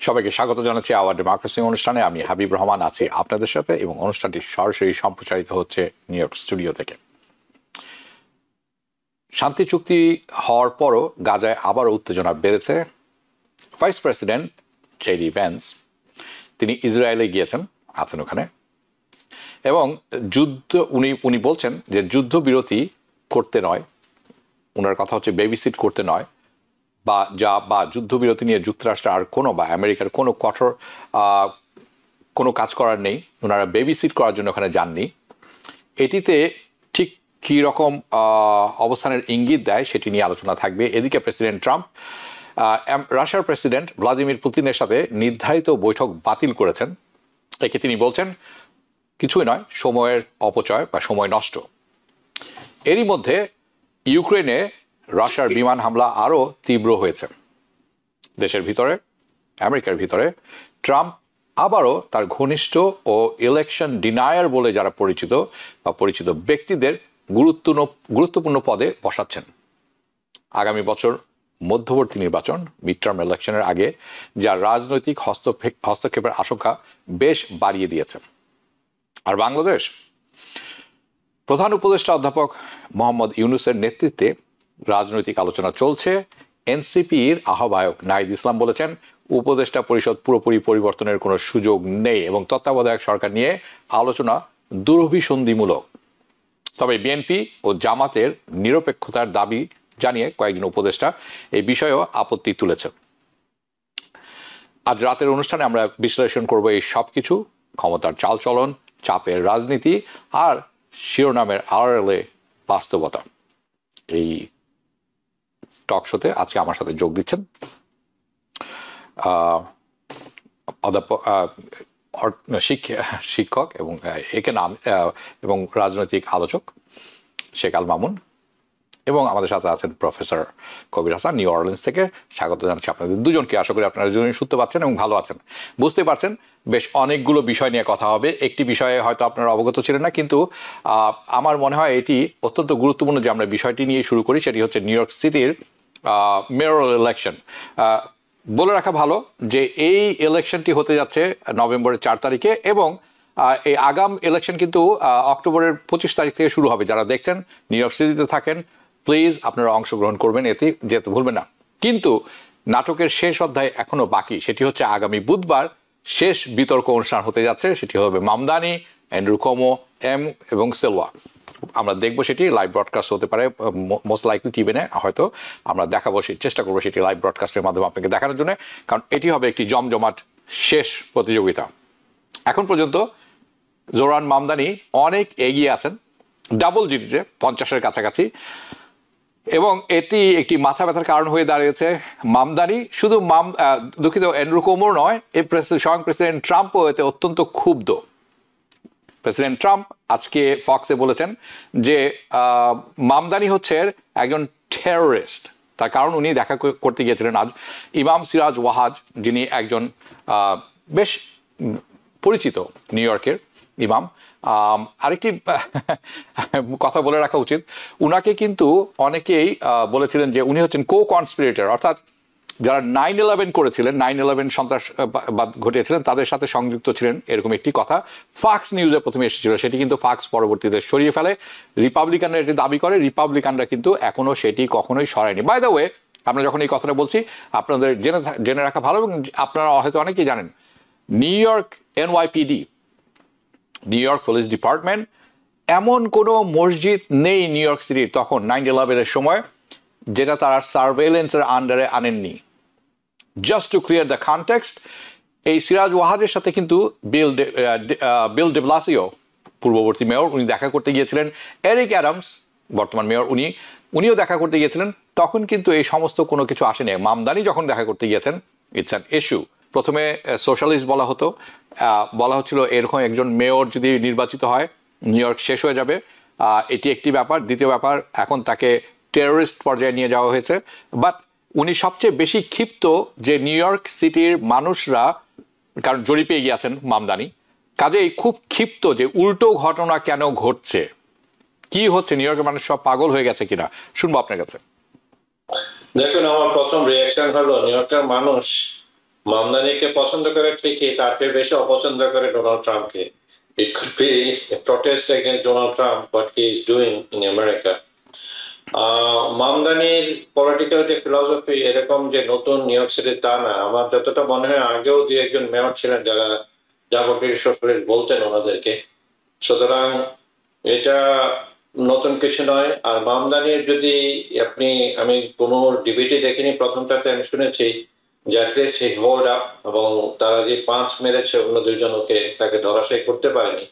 সবাইকে স্বাগত জানাচ্ছি আওয়ার ডেমোক্রেসি অনুষ্ঠানে। আমি হাবিব রহমান আছি আপনাদের সাথে এবং অনুষ্ঠানটি সরাসরি সম্প্রচারিত হচ্ছে নিউ ইয়র্ক স্টুডিও থেকে। শান্তি চুক্তি হওয়ার পরও গাজায় আবার উত্তেজনা বেড়েছে। ভাইস প্রেসিডেন্ট জেডি ভ্যান্স তিনি ইসরায়েলে গিয়েছেন, আছেন ওখানে, এবং উনি বলছেন যে যুদ্ধবিরতি করতে নয়, ওনার কথা হচ্ছে বেবিসিট করতে নয়, বা যুদ্ধবিরতি নিয়ে যুক্তরাষ্ট্র আর কোনো বা আমেরিকার কোনো কঠোর কোনো কাজ করার নেই, ওনারা বেবিসিট করার জন্য ওখানে যাননি। এটিতে ঠিক কী রকম অবস্থানের ইঙ্গিত দেয় সেটি নিয়ে আলোচনা থাকবে। এদিকে প্রেসিডেন্ট ট্রাম্প রাশিয়ার প্রেসিডেন্ট ভ্লাদিমির পুতিনের সাথে নির্ধারিত বৈঠক বাতিল করেছেন। একে তিনি বলছেন কিছুই নয়, সময়ের অপচয় বা সময় নষ্ট। এরই মধ্যে ইউক্রেনে রাশিয়ার বিমান হামলা আরও তীব্র হয়েছে। দেশের ভিতরে, আমেরিকার ভিতরে ট্রাম্প আবারও তার ঘনিষ্ঠ ও ইলেকশন ডিনায়ার বলে যারা পরিচিত ব্যক্তিদের গুরুত্বপূর্ণ পদে বসাচ্ছেন। আগামী বছর মধ্যবর্তী নির্বাচন, মিড টার্ম ইলেকশনের আগে, যা রাজনৈতিক হস্তক্ষেপের আশঙ্কা বেশ বাড়িয়ে দিয়েছে। আর বাংলাদেশ, প্রধান উপদেষ্টা অধ্যাপক মোহাম্মদ ইউনূসের নেতৃত্বে রাজনৈতিক আলোচনা চলছে। এনসিপির আহ্বায়ক নাহিদ ইসলাম বলেছেন উপদেষ্টা পরিষদ পুরোপুরি পরিবর্তনের কোনো সুযোগ নেই এবং তত্ত্বাবধায়ক সরকার নিয়ে আলোচনা দুরভিসন্ধিমূলক। তবে বিএনপি ও জামাতের নিরপেক্ষতার দাবি জানিয়ে কয়েকজন উপদেষ্টা এই বিষয়েও আপত্তি তুলেছেন। আজ রাতের অনুষ্ঠানে আমরা বিশ্লেষণ করব এই সব কিছু, ক্ষমতার চালচলন, চাপের রাজনীতি আর শিরোনামের আড়ালে বাস্তবতা। এই টক শোতে আজকে আমার সাথে যোগ দিচ্ছেন শিক্ষক এবং এবং রাজনৈতিক আলোচক শেখ আল মামুন, এবং আমাদের সাথে আছেন প্রফেসর কবির হাসান নিউ অরলিন্স থেকে। স্বাগত জানাচ্ছি আপনাদের দুজনকে। আশা করি আপনারা দুজনই শুনতে পাচ্ছেন এবং ভালো আছেন। বুঝতে পারছেন বেশ অনেকগুলো বিষয় নিয়ে কথা হবে। একটি বিষয়ে হয়তো আপনারা অবগত ছিলেন না, কিন্তু আমার মনে হয় এটি অত্যন্ত গুরুত্বপূর্ণ যে আমরা বিষয়টি নিয়ে শুরু করি। সেটি হচ্ছে নিউ ইয়র্ক সিটির মেয়রাল ইলেকশন। বলে রাখা ভালো যে এই ইলেকশনটি হতে যাচ্ছে নভেম্বরের 4 তারিখে এবং এই আগাম ইলেকশন কিন্তু অক্টোবরের 25 তারিখ থেকে শুরু হবে। যারা দেখছেন নিউ ইয়র্ক সিটিতে থাকেন, প্লিজ আপনারা অংশগ্রহণ করবেন, এতে যেতে ভুলবেন না। কিন্তু নাটকের শেষ অধ্যায় এখনো বাকি, সেটি হচ্ছে আগামী বুধবার শেষ বিতর্ক অনুষ্ঠান হতে যাচ্ছে। সেটি হবে মামদানি, অ্যান্ড্রু কোমো, এবং সিলভা। আমরা দেখবো, সেটি লাইভ ব্রডকাস্ট হতে পারে, মোস্ট লাইকলি টিভিতে হয়তো আমরা দেখাবো, চেষ্টা করবো সেটি লাইভ ব্রডকাস্টের মাধ্যমে আপনাকে দেখানোর জন্য, কারণ এটি হবে একটি জমজমাট শেষ প্রতিযোগিতা। এখন পর্যন্ত জোরান মামদানি অনেক এগিয়ে আছেন, ডাবল ডিজিটে 50-এর কাছাকাছি, এবং এটি একটি মাথা ব্যথার কারণ হয়ে দাঁড়িয়েছে। মামদানি শুধু দুঃখিত, অ্যান্ড্রু কোমোর নয়, এই স্বয়ং প্রেসিডেন্ট ট্রাম্পও এতে অত্যন্ত ক্ষুব্ধ। প্রেসিডেন্ট ট্রাম্প আজকে ফক্সে বলেছেন যে মামদানি হচ্ছে একজন টেররিস্ট। তার কারণ উনি দেখা করতে গিয়েছিলেন আজ ইমাম সিরাজ ওয়াহাজ, যিনি একজন বেশ পরিচিত নিউ ইয়র্কের ইমাম। আরেকটি কথা বলে রাখা উচিত, উনাকে কিন্তু অনেকেই বলেছিলেন যে উনি হচ্ছেন কনস্পিরেটর, অর্থাৎ যারা 9/11 করেছিলেন, 9/11 সন্ত্রাসবাদ ঘটিয়েছিলেন, তাদের সাথে সংযুক্ত ছিলেন, এরকম একটি কথা ফাক্স নিউজে প্রথমে এসেছিল। সেটি কিন্তু ফাক্স পরবর্তীতে সরিয়ে ফেলে। রিপাবলিকানরা এটি দাবি করে, রিপাবলিকানরা কিন্তু এখনো সেটি কখনোই সরায়নি। বাই দ্য ওয়ে, আমরা যখন এই কথাটা বলছি আপনাদের জেনে রাখা ভালো, এবং আপনারা হয়তো অনেকেই জানেন, new York NYPD, new York police department, এমন কোনো মসজিদ নেই নিউ ইয়র্ক সিটির তখন 9/11 সময় যেটা তারা সার্ভেইলেন্সের আন্ডারে আনেননি। Just to clear the context, এই সিরাজ ওয়াহাজের সাথে কিন্তু বিল ডে ব্লাসিও, পূর্ববর্তী মেয়র, উনি দেখা করতে গিয়েছিলেন। এরিক অ্যাডামস, বর্তমান মেয়র, উনিও দেখা করতে গিয়েছিলেন। তখন কিন্তু এই সমস্ত কোনো কিছু আসেনি। মামদানি যখন দেখা করতে গিয়েছেন, ইটস অ্যান ইস্যু। প্রথমে সোশ্যালিস্ট বলা হচ্ছিল এরকম একজন মেয়র যদি নির্বাচিত হয় নিউ ইয়র্ক শেষ হয়ে যাবে, এটি একটি ব্যাপার। দ্বিতীয় ব্যাপার, এখন তাকে টেররিস্ট পর্যায়ে নিয়ে যাওয়া হয়েছে। বাট উনি সবচেয়ে বেশি ক্ষিপ্ত যে নিউ ইয়র্ক সিটির মানুষরা, কারণ জরিপে এগিয়ে আছেন মামদানি, কাজেই খুব ক্ষিপ্ত যে উল্টো ঘটনা কেন ঘটছে, কি হচ্ছে, নিউ ইয়র্কের মানুষ সব পাগল হয়ে গেছে কিনা, শুনবো আপনার কাছে। দেখুন, আমার প্রথম রিয়াকশন হলো নিউ ইয়র্কের মানুষ মামদানিকে পছন্দ করে ঠিকই, তার চেয়ে বেশি অপছন্দ করে ডোনাল্ড ট্রাম্পকে। It could be a protest against Donald Trump, what he is doing in America. মামদানির পলিটিক্যাল যে ফিলসফি এরকম যে নতুন নিউ ইয়র্ক সিটি তা না। আমার যতটা মনে হয় আগেও যে একজন মেয়র ছিলেন যারা যাবতীয় সোশ্যালিস্ট বলতেন ওনাদেরকে। সুতরাং এটা নতুন কিছু নয়। আর মামদানির যদি আমি কোনো ডিবেটে দেখিনি, প্রথমটাতে আমি শুনেছি যে অ্যাটলিস্ট হি হোল্ড আপ, এবং তারা যে পাঁচ মেরেছে অন্য দুইজনকে, তাকে ধরাশায়ী করতে পারেনি।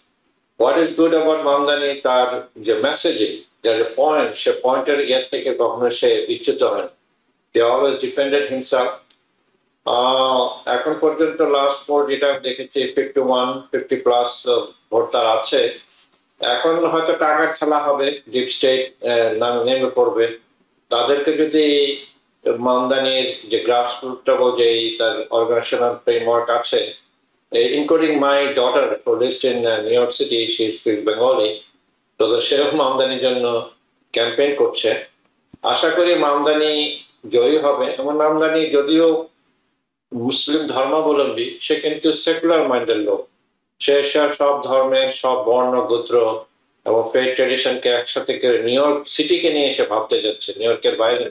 What is good about Mamdani, তার যে মেসেজিং, যার পয়েন্ট, সে পয়েন্টের ইয়ার থেকে কখনো সে বিচ্যুত হয় না। He always defended himself. এখন পর্যন্ত লাস্ট ভোট যেটা দেখেছি 50+ ভোট তার আছে। এখন হয়তো টাকা খেলা হবে, ডিপ স্টেট নেমে পড়বে। তাদেরকে যদি মামদানির যে গ্রাসরুট যে তার অর্গানাইজেশনাল ফ্রেমওয়ার্ক আছে, including my daughter who lives in new York city, she is Bengali, তো সেরকম মামদানির জন্য ক্যাম্পেইন করছে। আশা করি মামদানি জয়ী হবে। এবং মামদানি যদিও মুসলিম ধর্মাবলম্বী, সে কিন্তু সেকুলার মাইন্ডের লোক। সে সব ধর্মের, সব বর্ণ গোত্র এবং ফেথ ট্রেডিশনকে একসাথে করে নিউ ইয়র্ক সিটিকে নিয়ে এসে ভাবতে যাচ্ছে, নিউ ইয়র্কের বাইরে।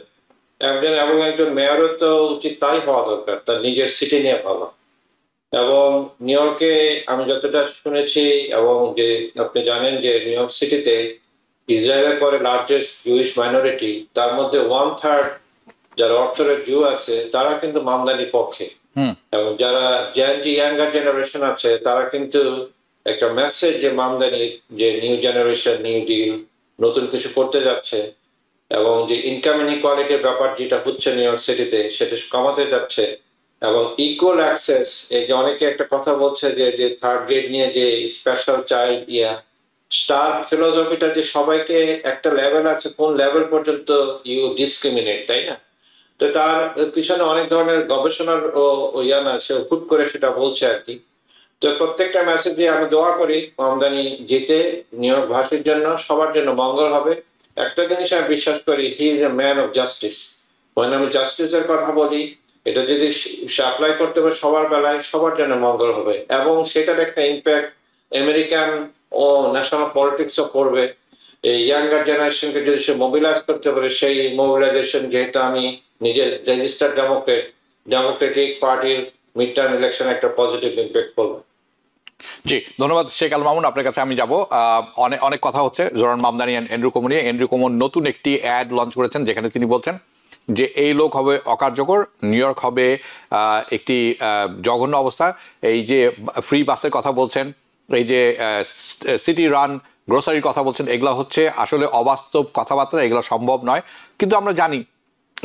একজন মেয়রও তো উচিত তাই হওয়া দরকার, তার নিজের সিটি নিয়ে ভাবা। এবং নিউ ইয়র্কে আমি যতটা শুনেছি, এবং যে আপনি জানেন যে নিউ ইয়র্ক সিটিতে ইসরায়েলের পরে লার্জেস্ট জুইশ মাইনরিটি, তার মধ্যে 1/3 যারা অর্থোডক্স জু আছে তারা কিন্তু মামদানির পক্ষে। এবং যারা ইয়াঙ্গার জেনারেশন আছে তারা কিন্তু একটা মেসেজ যে মামদানি যে নিউ জেনারেশন, নিউ ডিল, নতুন কিছু করতে যাচ্ছে, এবং যে ইনকাম ইনইকুয়ালিটির ব্যাপার যেটা হচ্ছে নিউ ইয়র্ক সিটিতে, সেটা কমাতে যাচ্ছে। এবং ইকুয়াল অ্যাক্সেস, এই যে অনেকে একটা কথা বলছে যে থার্ড গ্রেড নিয়ে যে স্পেশাল চাইল্ড স্টার ফিলোসফিটা, যে সবাইকে একটা লেভেল আছে, কোন লেভেল পর্যন্ত ইউ ডিসক্রিমিনেট, তাই না? তো তার পিছনে অনেক ধরনের গবেষণার না, সে হুট করে সেটা বলছে আর কি। তো প্রত্যেকটা মেসেজে আমি দোয়া করি মামদানি জিতে, নিউ ইয়র্ক ভাষীর জন্য, সবার জন্য মঙ্গল হবে। একটা জিনিস আমি বিশ্বাস করি, he is a man of justice. আমি জাস্টিসের কথা বলি, এটা যদি অ্যাপ্লাই করতে পারে সবার বেলায়, সবার জন্য মঙ্গল হবে। এবং সেটার একটা ইম্প্যাক্ট আমেরিকান ও ন্যাশনাল পলিটিক্সও করবে। এই ইয়াঙ্গার জেনারেশনকে যদি সে মোবিলাইজ করতে পারে, সেই মোবিলাইজেশন, যেহেতু আমি নিজের রেজিস্টার্ড ডেমোক্রেটিক পার্টির মিড টার্ম ইলেকশন একটা পজিটিভ ইম্প্যাক্ট করবে। জি, ধন্যবাদ শেখ আল মামুন। আপনার কাছে আমি যাব। অনেক অনেক কথা হচ্ছে জোরান মামদানি এন্ড্রু কোমো নিয়ে। এন্ড্রু কোমো নতুন একটি অ্যাড লঞ্চ করেছেন, যেখানে তিনি বলছেন যে এই লোক হবে অকার্যকর, নিউ ইয়র্ক হবে একটি জঘন্য অবস্থা। এই যে ফ্রি বাসের কথা বলছেন, এই যে সিটি রান গ্রোসারির কথা বলছেন, এগুলো হচ্ছে আসলে অবাস্তব কথাবার্তা, এগুলো সম্ভব নয়। কিন্তু আমরা জানি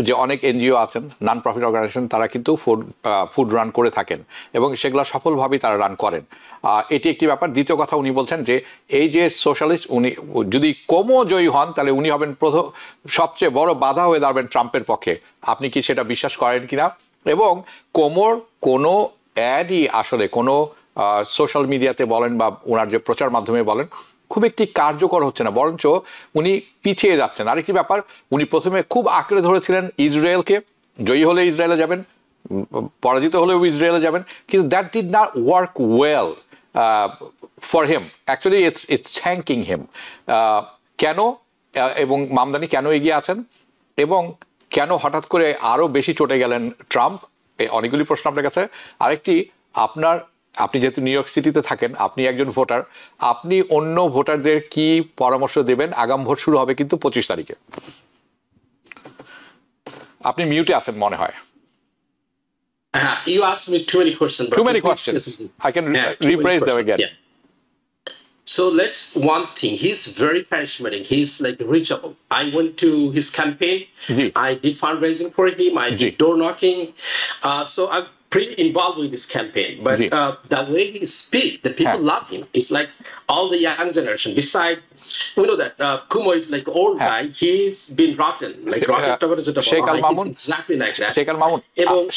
যে অনেক এনজিও আছেন, নন প্রফিট অর্গানাইজেশন, তারা কিন্তু ফুড রান করে থাকেন এবং সেগুলো সফলভাবেই তারা রান করেন। এটি একটি ব্যাপার। দ্বিতীয় কথা, উনি বলছেন যে এই যে সোশ্যালিস্ট, উনি যদি কোমো জয়ী হন তাহলে উনি হবেন সবচেয়ে বড় বাধা হয়ে দাঁড়াবেন ট্রাম্পের পক্ষে। আপনি কি সেটা বিশ্বাস করেন কিনা? এবং কোমোর কোনো অ্যাডই আসলে কোনো সোশ্যাল মিডিয়াতে বলেন বা ওনার যে প্রচার মাধ্যমে বলেন, খুব একটি কার্যকর হচ্ছে না, বরঞ্চ উনি পিছিয়ে যাচ্ছেন। আরেকটি ব্যাপার, উনি প্রথমে খুব আঁকড়ে ধরেছিলেন ইসরায়েলকে, জয়ী হলে ইসরায়েলে যাবেন, পরাজিত হলেও ইসরায়েলে যাবেন, কিন্তু that did not work well for him. Actually it's thanking him. কেন এবং মামদানি কেন এগিয়ে আছেন, এবং কেন হঠাৎ করে আরও বেশি চটে গেলেন ট্রাম্প? অনেকগুলি প্রশ্ন আপনার কাছে। আরেকটি, আপনি যেহেতু নিউ ইয়র্ক সিটিতে থাকেন, আপনি একজন ভোটার, আপনি অন্য ভোটারদের কি পরামর্শ দেবেন? আগাম ভোট শুরু হবে কিন্তু 25 তারিখে। আপনি মিউটে আছেন মনে হয়। You asked me too many questions. Too many questions. I can rephrase them again. Yeah. So one thing, he's very charismatic. He's like reachable. I went to his campaign. I did fundraising for him. I did door knocking. So I'm pretty involved with this campaign. But the way he speaks, the people love him. It's like all the young generation. Besides, we know that Kumo is like old guy. He's been rotten. Like rotten. Sheikh Al Mamun. Exactly like that. Sheikh Al Mamun.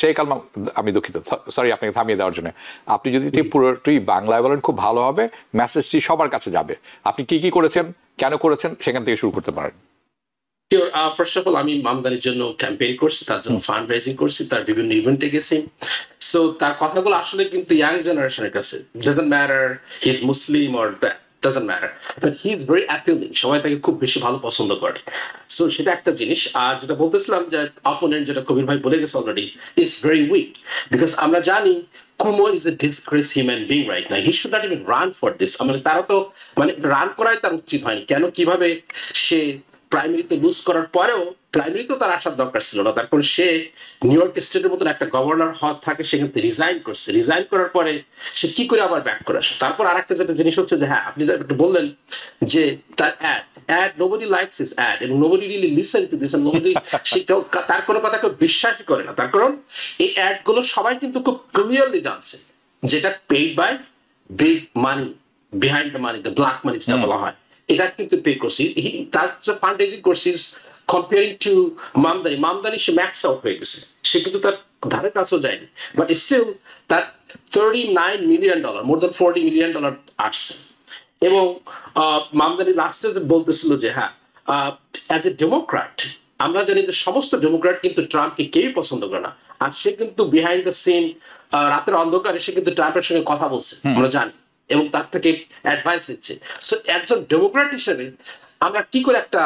Sheikh Al Mamun. আমি দুঃখিত, sorry আপনাকে থামিয়ে দেওয়ার জন্য। আপনি যদি পুরোটি বাংলায় বলেন খুব ভালো হবে, মেসেজটি সবার কাছে যাবে। আপনি কি কি করেছেন, কেন করেছেন, সেখান থেকে শুরু করতে পারেন। ফার্স্ট অফ অল আমি মামদানির জন্য ক্যাম্পেইন করছি, তার জন্য ফান্ড রাইজিং করছি, তার বিভিন্ন ইভেন্টে গেছি। সো তার কথাগুলো আসলে কিন্তু ইয়াং জেনারেশনের কাছে doesn't matter he is Muslim or that doesn't matter, but he is very appealing, সবাই তাকে খুব বেশি ভালো পছন্দ করে। সো সেটা একটা জিনিস। আর যেটা বলতেছিলাম যে অপোনেন্ট, যেটা কবির ভাই বলে গেছে already, is very weak, because আমরা জানি Kumo is a disgraced human being right now. He should not even run for this. মানে তারা তো মানে রান করাই তার উচিত হয়নি। কেন, কিভাবে সে প্রাইমারিতে লুজ করার পরেও, প্রাইমারিতেও তার আসার দরকার ছিল না, তারপরে সে নিউ ইয়র্ক স্টেটের মতন একটা গভর্নর হওয়ার থাকে, সেখান থেকে রিজাইন করছে, রিজাইন করার পরে সে কি করে আবার ব্যাক করে আসে। তারপর আরেকটা যেটা জিনিস হচ্ছে যে, হ্যাঁ আপনি যেটা বললেন যে তার add nobody likes his ad এবং nobody really listen to this and nobody সে তার কোনো কথা কেউ বিশ্বাসই করে না। তার কারণ এই অ্যাড গুলো সবাই কিন্তু খুব ক্লিয়ারলি জানছে যেটা paid by big money, behind the money, the black money যেটা বলা হয়, এটা কিন্তু পে করছি। তার যে ফান্ড রেজিং করছিস কম্পেয়ারিং টু মামদানি, মামদানি সে ম্যাক্স আউট হয়ে গেছে, সে কিন্তু তার ধারে কাছেও যায়নি, বাট স্টিল তার $39 million, মোর দ্যান $40 million আসছে। এবং মামদানি লাস্টে বলতেছিল যে হ্যাঁ, অ্যাজ এ ডেমোক্র্যাট আমরা জানি যে সমস্ত ডেমোক্র্যাট কিন্তু ট্রাম্পকে কেউই পছন্দ করে না, আর সে কিন্তু বিহাইন্ড দ্য সিন রাতের অন্ধকারে সে কিন্তু ট্রাম্পের সঙ্গে কথা বলছে, আমরা জানি, এবং তার থেকে অ্যাডভাইস দিচ্ছে। সো একজন ডেমোক্র্যাট হিসেবে আমরা কি করে একটা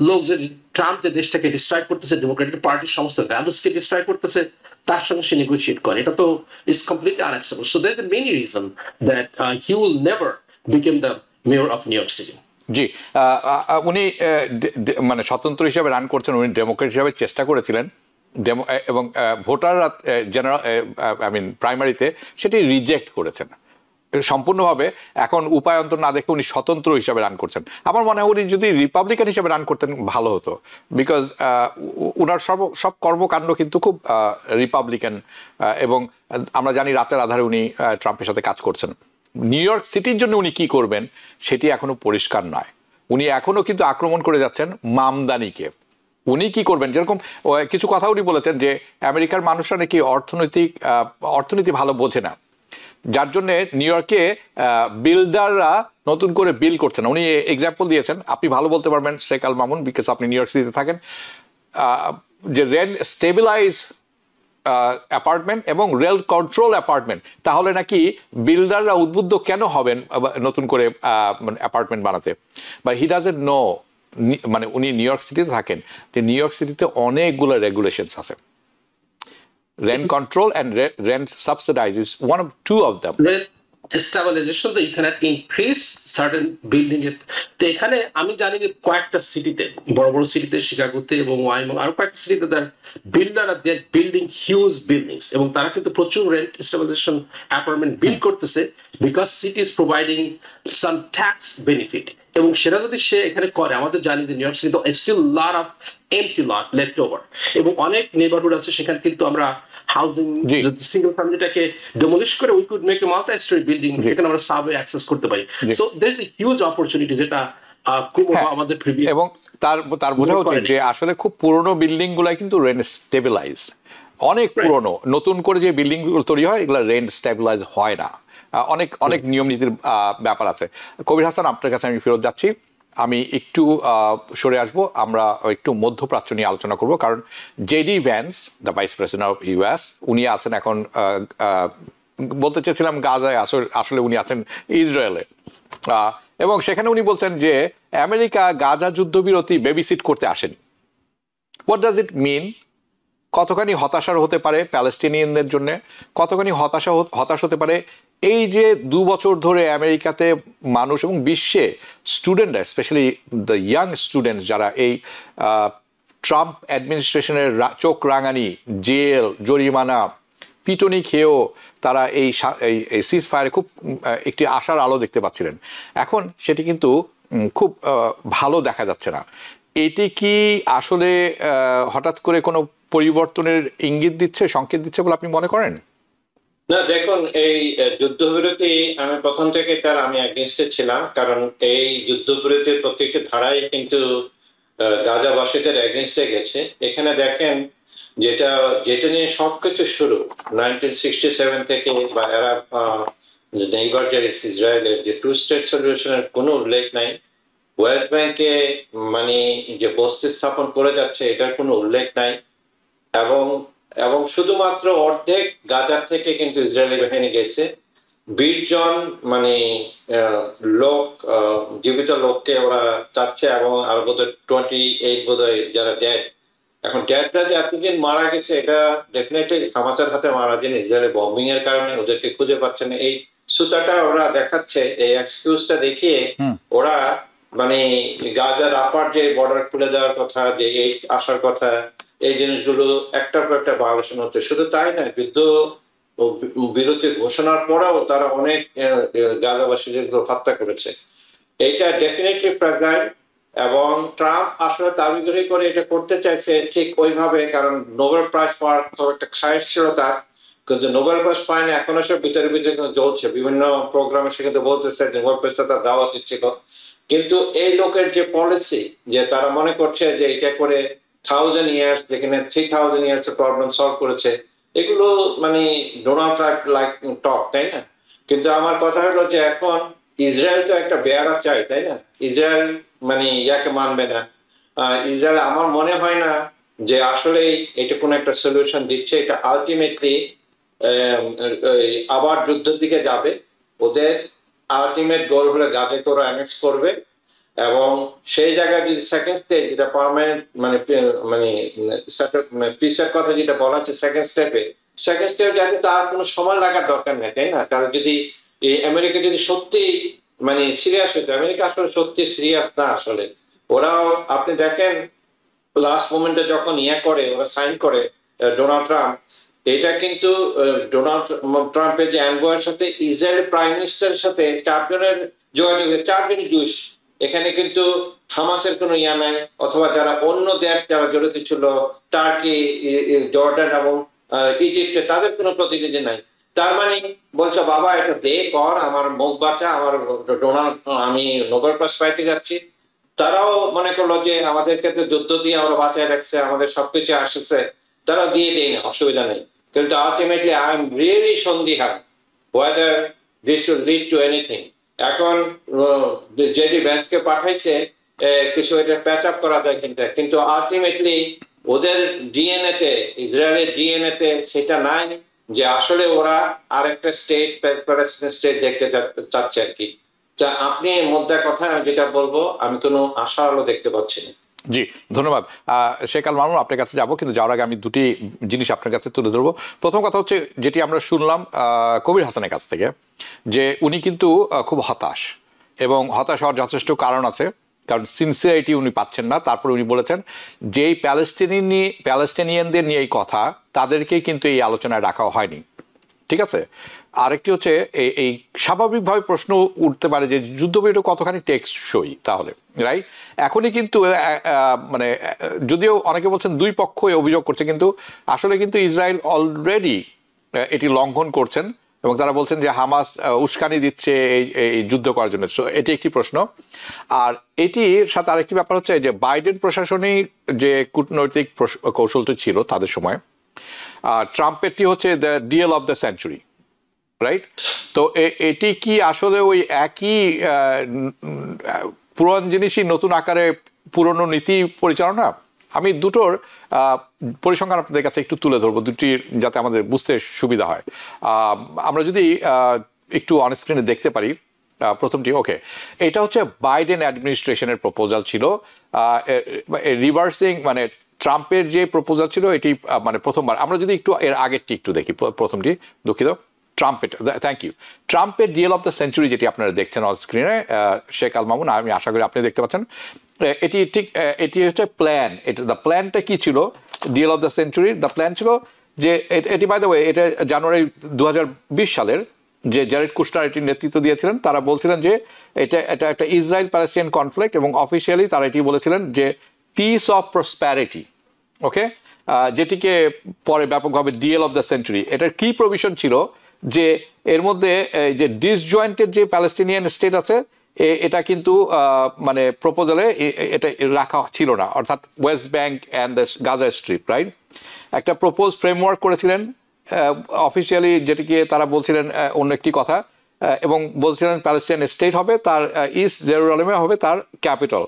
লোক যে ট্রাম্প যে দেশটাকে ডিস্ট্রয় করতেছে, ডেমোক্রেটিক পার্টির সমস্ত ভ্যালুসকে ডিস্ট্রয় করতেছে, তার সঙ্গে সে নেগোশিয়েট করে, এটা তো is completely unacceptable. So there is a many reason that he will never become the mayor of New York City. জি, উনি মানে স্বতন্ত্র হিসাবে রান করছেন, উনি ডেমোক্রেট হিসাবে চেষ্টা করেছিলেন, এবং ভোটাররা জেনারেল আই মিন প্রাইমারিতে সেটি রিজেক্ট করেছেন সম্পূর্ণভাবে। এখন উপায়ন্তর না দেখে উনি স্বতন্ত্র হিসাবে রান করছেন। আমার মনে হয় উনি যদি রিপাবলিকান হিসাবে রান করতেন ভালো হতো, বিকজ উনার সব কর্মকাণ্ড কিন্তু খুব রিপাবলিকান, এবং আমরা জানি রাতের আধারে উনি ট্রাম্পের সাথে কাজ করছেন। নিউ ইয়র্ক সিটির জন্য উনি কি করবেন সেটি এখনো পরিষ্কার নয়। উনি এখনো কিন্তু আক্রমণ করে যাচ্ছেন মামদানিকে। উনি কি করবেন, যেরকম কিছু কথা উনি বলেছেন যে আমেরিকার মানুষরা নাকি অর্থনীতি ভালো বোঝে না, যার জন্য নিউ ইয়র্কে বিল্ডাররা নতুন করে বিল করছেন। উনি এক্সাম্পল দিয়েছেন, আপনি ভালো বলতে পারবেন শেখ আল মামুন, বিকজ আপনি নিউ ইয়র্ক সিটিতে থাকেন, যে রেন্ট স্টেবিলাইজ অ্যাপার্টমেন্ট এবং রেল কন্ট্রোল অ্যাপার্টমেন্ট, তাহলে নাকি বিল্ডাররা উদ্বুদ্ধ কেন হবেন নতুন করে অ্যাপার্টমেন্ট বানাতে। বা হি ডাজন্ট নো, মানে উনি নিউ ইয়র্ক সিটিতে থাকেন, যে নিউ ইয়র্ক সিটিতে অনেকগুলো রেগুলেশনস আছে। Rent control and rent subsidize is two of them. Rent stabilization, so you cannot increase certain building it. তো এখানে আমি জানি যে কয়েকটা সিটিতে, বড় বড় সিটিতে, শিকাগোতে এবং ওয়াইমং, আরো কয়েকটা সিটিতে তার বিল্ডার আর দেয়ার বিল্ডিং হিউজ বিল্ডিংস, এবং তারা কিন্তু প্রচুর রেন্ট স্টেবিলাইজেশন অ্যাপার্টমেন্ট বিল্ড করতেছে, because city is providing some tax benefit. এবং সেটা যদি সে এখানে করে, আমাদের জানি যে New York City still lot of empty lot left over, এবং অনেক নেবারহুড আছে সেখানে কিন্তু আমরা হাউজিং সিঙ্গেল ফ্যামিলিটাকে ডেমোলিশ করে we could make a multi storey building, যেখানে আমরা সাবওয়ে অ্যাক্সেস করতে পারি। So there is a huge opportunity, যেটা আমাদের প্রিভিয়াস। এবং তার বোঝা উচিত যে আসলে খুব পুরনো বিল্ডিং গুলাই কিন্তু রেন্ট স্টেবিলাইজ, অনেক পুরনো, নতুন করে যে বিল্ডিং গুলো তৈরি হয় এগুলো রেন্ট স্টেবিলাইজ হয় না, অনেক নিয়ম নীতির ব্যাপার আছে। কবির হাসান, আপনার কাছে আমি ফেরত যাচ্ছি, আমি একটু সরে আসবো, আমরা একটু মধ্যপ্রাচ্য নিয়ে আলোচনা করব, কারণ JD Vance, the vice president of US, উনি আছেন এখন, বলতে চেয়েছিলাম গাজায়, আসলে উনি আছেন ইসরায়েলে, এবং সেখানে উনি বলছেন যে আমেরিকা গাজা যুদ্ধবিরতি বেবিসিট করতে আসেনি। হোয়াট ডাজ ইট মিন? কতখানি হতাশার হতে পারে প্যালেস্টিনিয়ানদের জন্য, কতখানি হতাশ হতে পারে এই যে 2 বছর ধরে আমেরিকাতে মানুষ এবং বিশ্বে স্টুডেন্টরা, স্পেশালি দ্য ইয়াং স্টুডেন্টস, যারা এই ট্রাম্প অ্যাডমিনিস্ট্রেশনের চোখ রাঙানি, জেল, জরিমানা, পিটনি খেয়েও তারা এই সিজ ফায়ারে খুব একটি আশার আলো দেখতে পাচ্ছিলেন। এখন সেটি কিন্তু খুব ভালো দেখা যাচ্ছে না। এটি কি আসলে হঠাৎ করে কোনো পরিবর্তনের ইঙ্গিত দিচ্ছে, সংকেত দিচ্ছে বলে আপনি মনে করেন? না, দেখুন, এই যুদ্ধবিরতি আমি প্রথম থেকে আমি এগেইনস্টে ছিলাম, কারণ এই যুদ্ধবিরতির প্রত্যেকটি ধারাই কিন্তু গাজাবাসীদের এগেইনস্টে গেছে। এখানে দেখেন যেটা নিয়ে সবকিছু শুরু 1967 থেকে, বা নেইবার যে ইসরায়েলের যে টু স্টেট সলিউশনের কোনো উল্লেখ নাই, ওয়েস্ট ব্যাংকে মানে যে বস্তি স্থাপন করে যাচ্ছে এটার কোনো উল্লেখ নাই, এবং এবং শুধুমাত্র অর্ধেক গাজা থেকে কিন্তু ইসরায়েলি বাহিনী গেছে। 20 জন মানে লোক, জীবিত লোককে ওরা চাচ্ছে, এবং আর বোধহয় 28 বোধহয় যারা ডেড। এখন ডেডরা যে এতদিন মারা গেছে এটা ডেফিনেটলি হামাসের হাতে মারা যান, ইসরায়েলের বম্বিং এর কারণে ওদেরকে খুঁজে পাচ্ছে না। এই সুতাটা ওরা দেখাচ্ছে, এই এক্সকিউজটা দেখিয়ে ওরা মানে গাজার আপার যে বর্ডার খুলে দেওয়ার কথা, যে এই আসার কথা, এই জিনিসগুলো একটার পর একটা ভায়োলেশন হচ্ছে। শুধু তাই না, যুদ্ধ বিরতি ঘোষণার পরেও তারা অনেক গাজাবাসীদের হত্যা করেছে। এইটা ডেফিনেটলি ফ্র্যাজাইল, এবং ট্রাম্প আসলে দাবিদারি করে এটা করতে চাইছে ঠিক ওইভাবে, কারণ নোবেল প্রাইজ পাওয়ার একটা খায়েশ ছিল তার, কিন্তু নোবেল প্রাইজ পায়নি। এখন সব ভিতরে ভিতরে চলছে, বিভিন্ন প্রোগ্রামে সে কিন্তু বলতেছে যে নোবেল প্রাইজটা তার দেওয়া উচিত ছিল। কিন্তু এই লোকের যে পলিসি, যে তারা মনে করছে যে এটা করে 1000 ইয়ার্স, যেখানে 3000 ইয়ার্স প্রবলেম সলভ করেছে, এগুলো মানে ডোনাল্ড ট্রাম্প লাইক টক, তাই না? কিন্তু আমার কথা হলো যে এখন ইসরায়েল তো একটা বেয়ারা চাই, তাই না? ইসরায়েল মানে ইয়াকে মানবে না। ইসরায়েল আমার মনে হয় না যে আসলে এটা কোনো একটা সলিউশন দিচ্ছে। এটা আলটিমেটলি আবার যুদ্ধের দিকে যাবে। ওদের আলটিমেট গোল হলে গাজাকে ওরা অ্যানেক্স করবে, এবং সেই জায়গায় যদি সেকেন্ড স্টেজ, যেটা পার্মানেন্ট মানে পিসের কথা যেটা বলা হচ্ছে সেকেন্ড স্টেপে যাতে তার কোনো সময় লাগার দরকার নেই, তাই না? তারা যদি আমেরিকা যদি সত্যি মানে সিরিয়াস হতো, আমেরিকা আসলে সত্যি সিরিয়াস না আসলে। ওরাও আপনি দেখেন লাস্ট মোমেন্টে যখন করে ওরা সাইন করে ডোনাল্ড ট্রাম্প, এটা কিন্তু ডোনাল্ড ট্রাম্পের যে অ্যানভয়ের সাথে ইসরায়েলের প্রাইম মিনিস্টারের সাথে 4 জনের যোগাযোগে 4 জনই জুস। এখানে কিন্তু হামাসের কোনো ইয়া নাই, অথবা যারা অন্য দেশ যারা জড়িত ছিল, টার্কি, জর্ডান এবং ইজিপ্টে, তাদের কোনো প্রতিনিধি নাই। তার মানে বলছে বাবা এটা দে কর, আমার মুখ বাঁচা, আমার ডোনাল্ড, আমি নোবেল প্রাইজ পাইতে যাচ্ছি। তারাও মনে করলো যে আমাদেরকে তো যুদ্ধ দিয়ে আমরা বাঁচায় রাখছে, আমাদের সবকিছু আসছে, তারা দিয়ে দেয় না, অসুবিধা নেই। কিন্তু আলটিমেটলি আই এম রিয়েলি সন্দিহান whether this will lead to anything. এখন জেডি ভ্যান্সকে পাঠাইছে কিছু এটা প্যাচ আপ করা যায়, কিন্তু আলটিমেটলি ওদের ডিএনএ তে, ইসরায়েলের ডিএনএ তে সেটা নাই যে আসলে ওরা আরেকটা স্টেট, প্যালেস্টাইন স্টেট দেখতে চাচ্ছে আর কি। যা আপনি মধ্যে কথা যেটা বলবো, আমি কোনো আশা আলো দেখতে পাচ্ছি না। জি, ধন্যবাদ শেখ আল মামুন। আপনার কাছে যাবো, কিন্তু যাওয়ার আগে আমি দুটি জিনিস আপনার কাছে তুলে ধরবো। প্রথম কথা হচ্ছে যেটি আমরা শুনলাম কবির হাসানের কাছ থেকে, যে উনি কিন্তু খুব হতাশ, এবং হতাশ হওয়ার যথেষ্ট কারণ আছে, কারণ সিনসিয়ারিটি উনি পাচ্ছেন না। তারপরে উনি বলেছেন যে এই প্যালেস্টিনিয়ানদের নিয়ে এই কথা, তাদেরকেই কিন্তু এই আলোচনায় রাখা হয়নি। ঠিক আছে। আরেকটি হচ্ছে এই স্বাভাবিকভাবে প্রশ্ন উঠতে পারে যে যুদ্ধবিরতি কতখানি টেকসই তাহলে, রাইট? এখনই কিন্তু মানে যদিও অনেকে বলছেন দুই পক্ষই অভিযোগ করছে, কিন্তু আসলে কিন্তু ইসরায়েল অলরেডি এটি লঙ্ঘন করছেন, এবং তারা বলছেন যে হামাস উস্কানি দিচ্ছে এই যুদ্ধ করার জন্য। এটি একটি প্রশ্ন। আর এটির সাথে আরেকটি ব্যাপার হচ্ছে যে বাইডেন প্রশাসনিক যে কূটনৈতিক কৌশলটি ছিল তাদের সময়, ট্রাম্পেরটি হচ্ছে the deal of the century, right? তো এটি কি আসলে ওই একই পুরান জিনিসই নতুন আকারে পুরনো নীতি পরিচালনা? আমি দুটোর পরিসংখ্যান আপনাদের কাছে একটু তুলে ধরবো, দুটি যাতে আমাদের বুঝতে সুবিধা হয়। আমরা যদি একটু অনস্ক্রিনে দেখতে পারি প্রথমটি, ওকে, এটা হচ্ছে বাইডেন অ্যাডমিনিস্ট্রেশনের প্রপোজাল ছিল, রিভার্সিং মানে ট্রাম্পের যে প্রপোজাল ছিল এটি মানে প্রথমবার। আমরা যদি একটু এর আগেরটি একটু দেখি, প্রথমটি, দুঃখিত, ট্রাম্পের, থ্যাংক ইউ, ট্রাম্পের ডিল অফ দ্য সেঞ্চুরি যেটি আপনারা দেখছেন অন স্ক্রিনে, শেখ আল মামুন, আমি আশা করি আপনি দেখতে পাচ্ছেন। এটি ঠিক এটি হচ্ছে প্ল্যান। এটা দ্য প্ল্যানটা কি ছিল deal of the century? The plan ছিল যে এটি বাই দ্য ওয়ে এটা জানুয়ারি 2020 সালের যে জ্যারেড কুশনার এটির নেতৃত্ব দিয়েছিলেন, তারা বলছিলেন যে এটা একটা ইসরায়েল প্যালেস্টাইন কনফ্লিক্ট, এবং অফিসিয়ালি তারা এটি বলেছিলেন যে পিস অফ প্রসপ্যারিটি, ওকে, যেটিকে পরে ব্যাপকভাবে ডিএল অফ দ্য সেঞ্চুরি। এটার কি প্রভিশন ছিল যে এর মধ্যে যে ডিসজয়েন্টেড যে প্যালেস্টিনিয়ান স্টেট আছে এটা কিন্তু মানে প্রপোজালে এটা রাখা ছিল না, অর্থাৎ West bank and the Gaza strip, right? একটা প্রপোজ ফ্রেমওয়ার্ক করেছিলেন অফিসিয়ালি, যেটিকে তারা বলছিলেন অন্য একটি কথা, এবং বলছিলেন প্যালেস্টাইন স্টেট হবে, তার ইস্ট জেরুজালেমে হবে তার ক্যাপিটাল।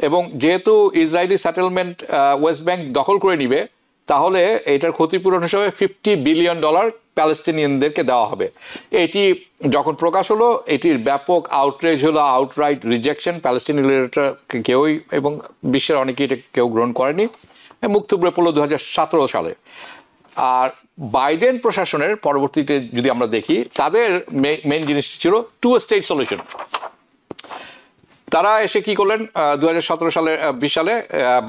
এবং যেহেতু ইসরায়েলি সেটেলমেন্ট ওয়েস্ট ব্যাংক দখল করে নিবে, তাহলে এটার ক্ষতিপূরণ হিসেবে $50 বিলিয়ন প্যালেস্টিনিয়ানদেরকে দেওয়া হবে। এটি যখন প্রকাশ হলো, এটির ব্যাপক আউটরেজ হলো, আউটরাইট রিজেকশন, প্যালেস্টিনিয়ানরা কেউই এবং বিশ্বের অনেকেই এটা কেউ গ্রহণ করেনি, মুখ থুবড়ে পড়লো 2017 সালে। আর বাইডেন প্রশাসনের পরবর্তীতে যদি আমরা দেখি, তাদের মেইন জিনিসটি ছিল টু স্টেট সলিউশন। তারা এসে কি করলেন, 2017 সালে 20 সালে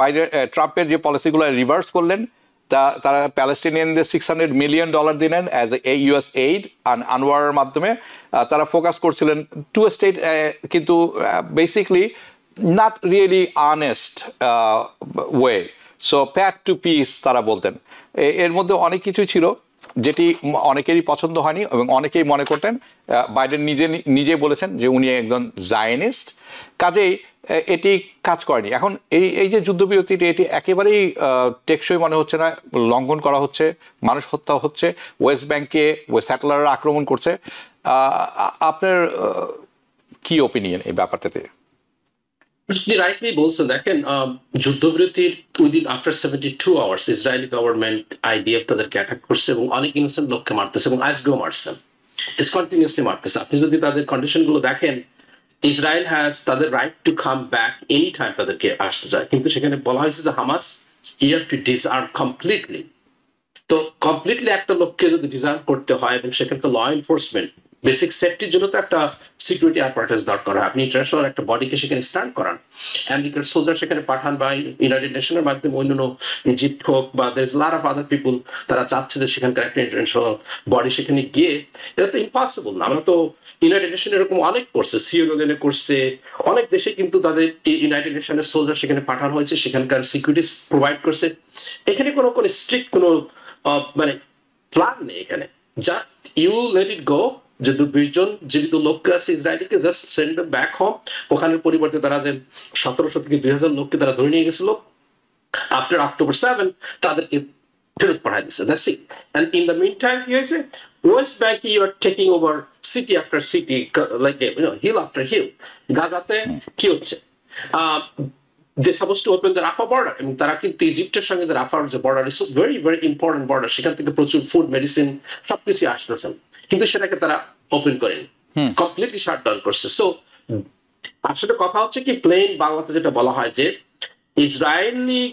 বাইডেন ট্রাম্পের যে পলিসিগুলো রিভার্স করলেন, তারা প্যালেস্টিনিয়ানদের $600 মিলিয়ন দিলেন অ্যাজ এ ইউএস এইড আনওয়ারের মাধ্যমে। তারা ফোকাস করছিলেন টু স্টেট, কিন্তু basically not really honest way. So path to peace তারা বলতেন। এর মধ্যে অনেক কিছু ছিল যেটি অনেকেরই পছন্দ হয়নি এবং অনেকেই মনে করতেন, বাইডেন নিজে বলেছেন যে উনি একজন জায়নিস্ট, কাজেই এটি কাজ করেনি। এখন এই যে যুদ্ধবিরতিটি, এটি একেবারেই টেকসই মনে হচ্ছে না, লঙ্ঘন করা হচ্ছে, মানুষ হত্যা হচ্ছে, ওয়েস্ট ব্যাংকে স্যাটেলাররা আক্রমণ করছে। আপনার কি ওপিনিয়ন এই ব্যাপারটাতে? আপনি রাইটলি বলছেন। দেখেন, যুদ্ধবিরতির within after 72 hours Israeli government IDF তাদেরকে অ্যাটাক করছে এবং অনেক ইনোসেন্ট লোককে মারতেছে এবং আজকেও মারছে, ইস কন্টিনিউসলি মারতেছে। আপনি যদি তাদের কন্ডিশন গুলো দেখেন, ইসরায়েল হ্যাজ তাদের right to come back any time, তাদেরকে আসতে যায়, কিন্তু সেখানে বলা হয়েছে যে Hamas you have to disarm completely. তো কমপ্লিটলি একটা লোককে যদি ডিজার্ভ করতে হয় এবং সেখানকার ল এনফোর্সমেন্ট বেসিক সেফটির জন্য তো একটা সিকিউরিটি অ্যাপারেটাস দরকার হয়। আপনি ইন্টারন্যাশনাল একটা বডিকে সেখানে স্ট্যান্ড করান, আমেরিকার সোলজার সেখানে পাঠান বা ইউনাইটেড নেশনের মাধ্যমে অন্যান্য ইজিপ্ট হোক বা there is lot of other পিপুল, তারা চাচ্ছে যে সেখানকার একটা ইন্টারন্যাশনাল বডি সেখানে গিয়ে, এটা তো ইম্পসিবল না। আমরা তো ইউনাইটেড নেশন এরকম অনেক করছে, সিওলোনে করছে, অনেক দেশে কিন্তু তাদের ইউনাইটেড নেশনের সোলজার সেখানে পাঠানো হয়েছে, সেখানকার সিকিউরিটি প্রোভাইড করছে। এখানে কোনো স্ট্রিক্ট কোনো মানে প্ল্যান নেই এখানে। Just you let it go, যে 20 জন জীবিত লোককে আছে ইসরায়েলিকে, just send them back home. ওখানের পরিবর্তে তারা যে 1700 থেকে 2000 লোককে তারা ধরে নিয়ে গেছিল আফটার October 7, তাদেরকে ফেরত পাঠাই দিচ্ছে। That's it. And in the meantime কি হয়েছে, West Bank you are taking over city after city, like hill after hill. গাজাতে কি হচ্ছে, they supposed to open the Rafah border, এবং তারা কিন্তু ইজিপ্টের সঙ্গে যে রাফার যে border is very very important border, সেখান থেকে প্রচুর ফুড মেডিসিন সবকিছু আসতেছে, কিন্তু সেটাকে তারা ওপেন করেনি, কমপ্লিটলি শাট ডাউন করছে। সো আসলে কথা হচ্ছে কি, প্লেন বাংলাতে যেটা বলা হয় যে ইসরায়েলি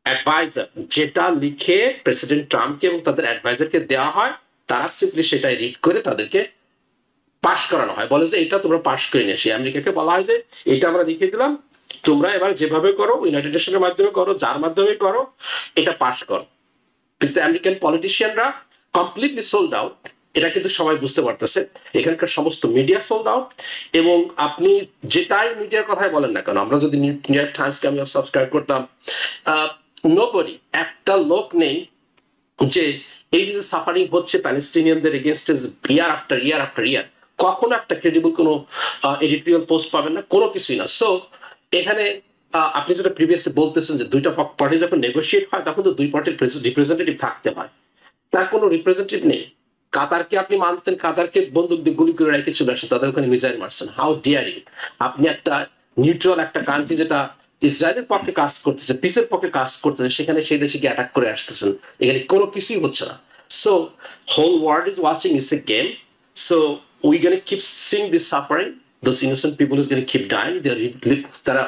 অ্যাডভাইজার যেটা লিখে প্রেসিডেন্ট ট্রাম্পকে এবং তাদের অ্যাডভাইজারকে দেওয়া হয়, তারা সিম্পলি সেটাই রিড করে তাদেরকে পাশ করানো হয়, বলে যে এটা তোমরা পাশ করে নিয়ে আসি। আমেরিকাকে বলা হয় যে এটা আমরা লিখে দিলাম, তোমরা এবার যেভাবে করো, ইউনাইটেড নেশনের মাধ্যমে করো, যার মাধ্যমে করো, এটা পাশ করো। কিন্তু আমেরিকান পলিটিশিয়ানরা কমপ্লিটলি সোল্ড আউট, এটা কিন্তু সবাই বুঝতে পারতেছে। এখানকার সমস্ত মিডিয়া সোল্ড আউট, এবং আপনি যেটাই মিডিয়ার কথাই বলেন না কেন, আমরা যদি নিউ ইয়র্ক টাইমসকে আমি সাবস্ক্রাইব করতাম, নোবডি, একটা লোক নেই যে এই যে সাফারিং হচ্ছে প্যালেস্টিনিয়ানদের against year after year after year, কখনো একটা ক্রেডিবল কোনো এডিটোরিয়াল পোস্ট পাবেন না, কোনো কিছুই না। সো এখানে আপনি যেটা প্রিভিয়াসলি বলতেছেন যে দুইটা পার্টি যখন নেগোশিয়েট হয়, তখন তো দুই পার্টির রিপ্রেজেন্টেটিভ থাকতে হয়, তার কোনো রিপ্রেজেন্টেটিভ নেই। কাতারকে আপনি মানতেন, কাতারকে বন্দুক দিয়ে গুলি করে রেখে চলে আসছেন, তাদের ওখানে মিসাইল মারছেন। How dare you! আপনি একটা নিউট্রাল একটা কান্ট্রি যেটা ইসরায়েলের পক্ষে কাজ করতেছে, পিসের পক্ষে কাজ করতেছে, সেখানে সেই দেশে গিয়ে অ্যাটাক করে আসতেছেন, এখানে কোনো কিছুই হচ্ছে না। So whole world is watching, it's a game. So we gonna keep seeing this suffering, those innocent people is going to keep dying, তারা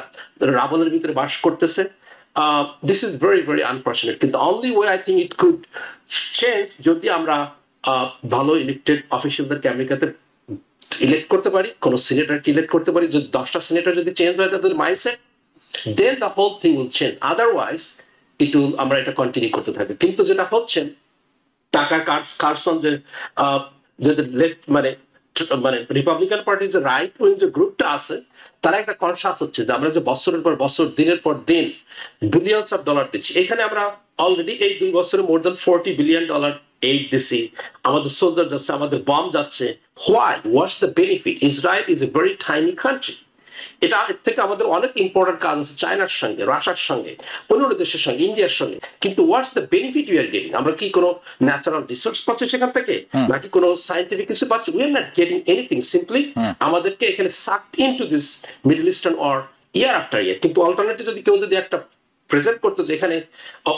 রাবণের ভিতরে বাস করতেছে। This is very very unfortunate. The only way I think it could change, যদি আমরা ভালো elected অফিসিয়ালদেরকে আমেরিকাতে elect করতে পারি, কোন সিনেটরকে ইলেক্ট করতে পারি, যদি 10টা সিনেটর যদি চেঞ্জ হয় তাদের mindset, then the whole thing will change. Otherwise it will, আমরা এটা কন্টিনিউ করতে থাকবে। কিন্তু যেটা হচ্ছে, টাকা কারসন যে লেফট মানে রিপাবলিকান পার্টির যে রাইট উইং যে গ্রুপটা আছে, তারা একটা কনসাস হচ্ছে যে আমরা যে বছরের পর বছর, দিনের পর দিন বিলিয়নস অফ ডলার দিচ্ছি, এখানে আমরা অলরেডি এই 2 বছরে মোর দ্যান $40 বিলিয়ন এইড দিছি, আমাদের সোলজার যাচ্ছে, আমাদের বম যাচ্ছে। Why? What's the benefit? Israel is a very tiny country, এটা এর থেকে আমাদের অনেক ইম্পর্টেন্ট কাজ আছে চায়নার সঙ্গে, রাশিয়ার সঙ্গে, অন্যান্য দেশের সঙ্গে, ইন্ডিয়ার সঙ্গে। কিন্তু what's the benefit we are getting? আমরা কি কোনো ন্যাচারাল রিসোর্স পাচ্ছি সেখান থেকে, নাকি কোনো সাইন্টিফিক কিছু পাচ্ছি? We are not getting anything. Simply আমাদেরকে এখানে sucked into this Middle Eastern war year after year. কিন্তু অল্টারনেটিভ যদি কেউ যদি একটা প্রেজেন্ট করতো যে এখানে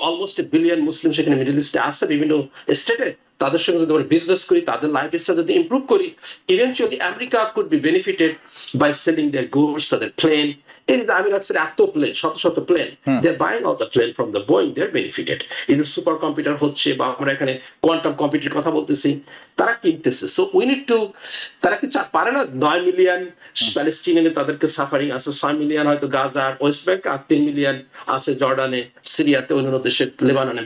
অলমোস্ট বিলিয়ন মুসলিম সেখানে মিডল ইস্টে আছে বিভিন্ন স্টেটে, তাদের সঙ্গে যদি আমরা বিজনেস করি, তাদের লাইফ স্টাইল যদি ইমপ্রুভ করি, eventually America could be benefited by selling their goods, তাদের প্লেন। এই যে আমিরাতের এত প্লেন, শত শত plane, they are buying all the plane from the Boeing, they are benefited. এই যে সুপার কম্পিউটার হচ্ছে বা আমরা এখানে কোয়ান্টাম কম্পিউটার কথা বলতেছি, তারা কিনতেছে। সো উই নিড টু, তারা কি পারে না 9 মিলিয়ন প্যালেস্টিনিয়ানে তাদেরকে সাফারিং আছে, 6 মিলিয়ন হয়তো গাজার ওয়েস্ট ব্যাংক, আর 3 মিলিয়ন আছে জর্ডানে, সিরিয়াতে, অন্যান্য দেশে, লেবাননে।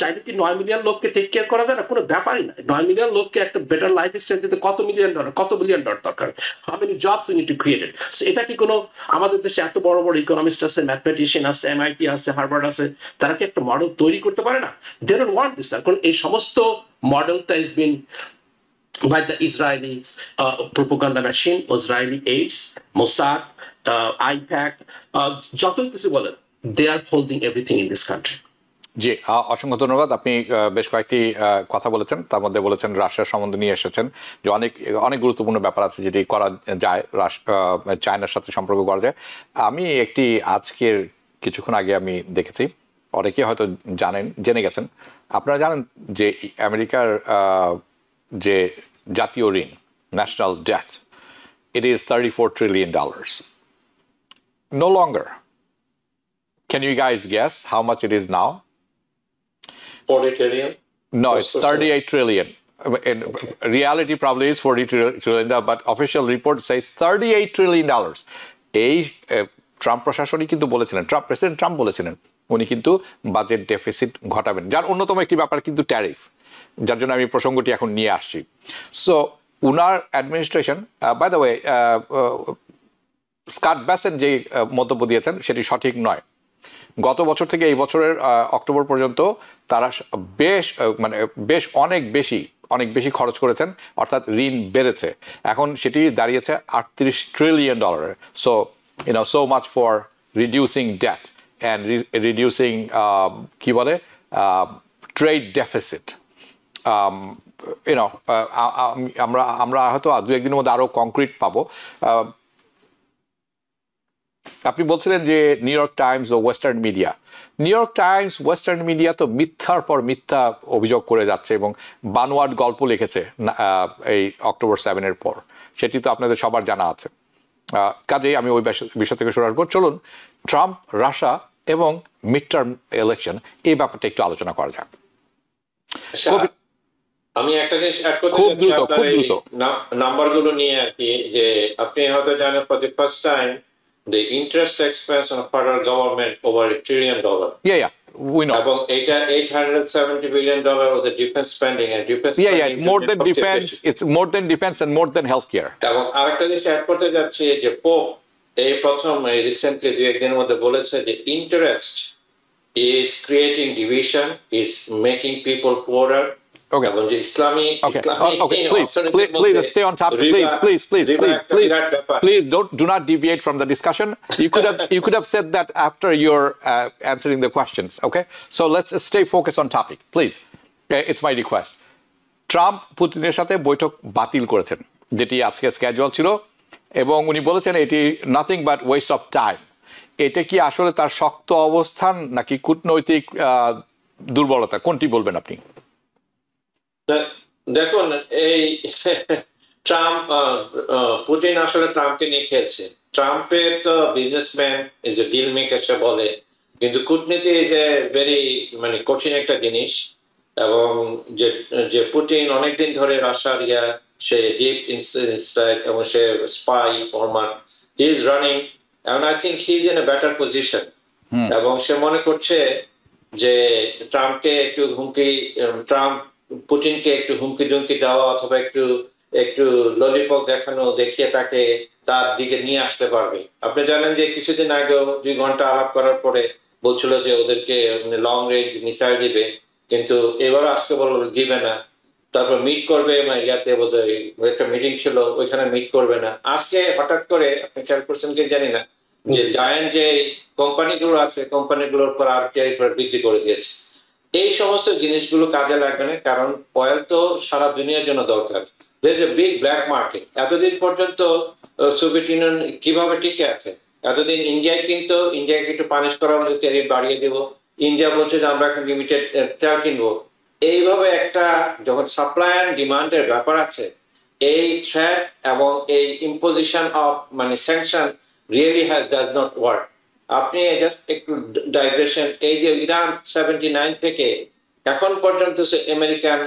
চাইলে কি 9 মিলিয়ন লোককে টেক কেয়ার করা যায় না? কোনো ব্যাপারই না। 9 মিলিয়ন লোককে একটা বেটার লাইফ স্টাইল দিতে কত মিলিয়ন ডলার, কত বিলিয়ন ডলার দরকার? How many jobs we need to created? এটা কি কোনো, আমাদের দেশে এত বড় বড় ইকোনমিস্ট আছে, ম্যাথমেটিশিয়ান আছে, MIT আছে, হার্ভার্ড আছে, তারা কি একটা মডেল তৈরি করতে পারে না? They don't want this. কারণ এই সমস্ত মডেলটা is been by the Israeli propaganda machine, Israeli aids, Mossad, IPAC, যতই কিছু বলেন, they are holding everything in this country. জি, অসংখ্য ধন্যবাদ। আপনি বেশ কয়েকটি কথা বলেছেন, তার মধ্যে বলেছেন রাশিয়ার সম্বন্ধ নিয়ে এসেছেন, যে অনেক অনেক গুরুত্বপূর্ণ ব্যাপার আছে যেটি করা যায়, চায়নার সাথে সম্পর্ক করা যায়। আমি একটি আজকের কিছুক্ষণ আগে আমি দেখেছি, অনেকে হয়তো জেনে গেছেন, আপনারা জানেন যে আমেরিকার যে জাতীয় ঋণ, national date, it is $34 trillion. No longer. Can you guys guess how much it is now? 40 trillion? No, it's 38 trillion. In reality probably is 40 trillion, but official report says $38 trillion. এই ট্রাম্প প্রশাসনই কিন্তু বলেছিলেন, president Trump বলেছিলেন উনি কিন্তু budget deficit ঘটাবেন, যার অন্যতম একটি ব্যাপার কিন্তু ট্যারিফ, যার জন্য আমি প্রসঙ্গটি এখন নিয়ে আসছি। সো উনার administration, by the way, Scott Bessent যে মন্তব্য দিয়েছেন সেটি সঠিক নয়। গত বছর থেকে এই বছরের অক্টোবর পর্যন্ত তারা বেশ অনেক বেশি খরচ করেছেন, অর্থাৎ ঋণ বেড়েছে। এখন সেটি দাঁড়িয়েছে $38 trillion। So so much for reducing debt and reducing কি বলে ট্রেড ডেফিসিট। আমরা হয়তো 2-1 দিনের মধ্যে আরো কংক্রিট পাবো। আপনি বলছিলেন যে নিউ ইয়র্ক টাইমস ও ওয়েস্টার্ন মিডিয়া তো মিথ্যার পর মিথ্যা অভিযোগ করে যাচ্ছে এবং বানোয়াট গল্প লিখেছে এই অক্টোবর 7-এর পর, সেটি তো আপনাদের সবার জানা আছে। কাজেই আমি ওই বিষয় থেকে সরে আসবো। চলুন ট্রাম্প, রাশিয়া এবং মিড টার্ম ইলেকশন, এই ব্যাপারটা একটু আলোচনা করা যাক। আমি একটা জিনিস অ্যাড করতে চাচ্ছি আপনার এই নাম্বারগুলো নিয়ে আর কি, যে আপনি হয়তো জানেন for the first time the interest expense on federal government over $1 trillion. Yeah, we know. এবং এটা $870 billion of the defense spending, and defense spending it's more than defense, it's more than defense and more than healthcare. এবং আরেকটা জিনিস add করতে যাচ্ছি যে pope এই প্রথম রিসেন্টলি 2-1 দিনের মধ্যে বলেছে যে interest is creating division, is making people poorer. Okay. Okay. Please, let's stay on topic. Please, do not deviate from the discussion. You could have said that after you're answering the questions. Okay. So let's stay focused on topic, please. It's my request. Trump পুতিনের সাথে বৈঠক বাতিল করেছেন, যেটি আজকে schedule ছিল, এবং উনি বলেছেন এটি nothing but West of time. এটা কি আসলে তার শক্ত অবস্থান নাকি কূটনৈতিক দুর্বলতা, কোনটি বলবেন আপনি? দেখুন, এই ট্রাম্প, পুতিন আসলে ট্রাম্পকে নিয়ে খেলছে। ট্রাম্পের তো businessman, is a deal maker সে বলে, কিন্তু কূটনীতি ইজ এ ভেরি কঠিন একটা জিনিস। এবং যে পুতিন অনেকদিন ধরে রাশিয়ার সে ডিপ ইনসাইড এবং সে spy former, he is running, and I think he is in a better position. এবং সে মনে করছে যে ট্রাম্পকে একটু পুতিনকে একটু হুমকি দুমকি দেওয়া অথবা একটু ললিপপ দেখিয়ে তাকে তার দিকে নিয়ে আসতে পারবে। আপনি জানেন যে কিছুদিন আগেও 2 ঘন্টা আলাপ করার পরে বলছিল যে ওদেরকে লং রেঞ্জ মিসাইল দিবে, কিন্তু এবার আজকে বলল দিবে না। তারপর মিট করবে ইয়াতে বোধহয় একটা মিটিং ছিল, ওইখানে মিট করবে না। আজকে হঠাৎ করে আপনি খেয়াল করছেন কি জানি না, যে জায়ান্ট যে কোম্পানিগুলো আছে, কোম্পানিগুলোর উপর আর ট্যারিফ বৃদ্ধি করে দিয়েছে। এই সমস্ত জিনিসগুলো কাজে লাগবে না, কারণ অয়েল তো সারা দুনিয়ার জন্য দরকার। There is a big black market. এতদিন পর্যন্ত সোভিয়েত ইউনিয়ন কিভাবে টিকে আছে? এতদিন ইন্ডিয়ায় কিন্তু ইন্ডিয়াকে একটু পানিশ করা হলে ট্যারিফ বাড়িয়ে দেব, ইন্ডিয়া বলছে যে আমরা এখন লিমিটেড তেল কিনবো। এইভাবে একটা যখন সাপ্লাই অ্যান্ড ডিমান্ডের ব্যাপার আছে, এই থ্রেট এবং এই imposition of sanction really does not work. আপনি জাস্ট একটু ডাইগ্রেশন, এই যে ইরান 79 থেকে এখন পর্যন্ত সে আমেরিকান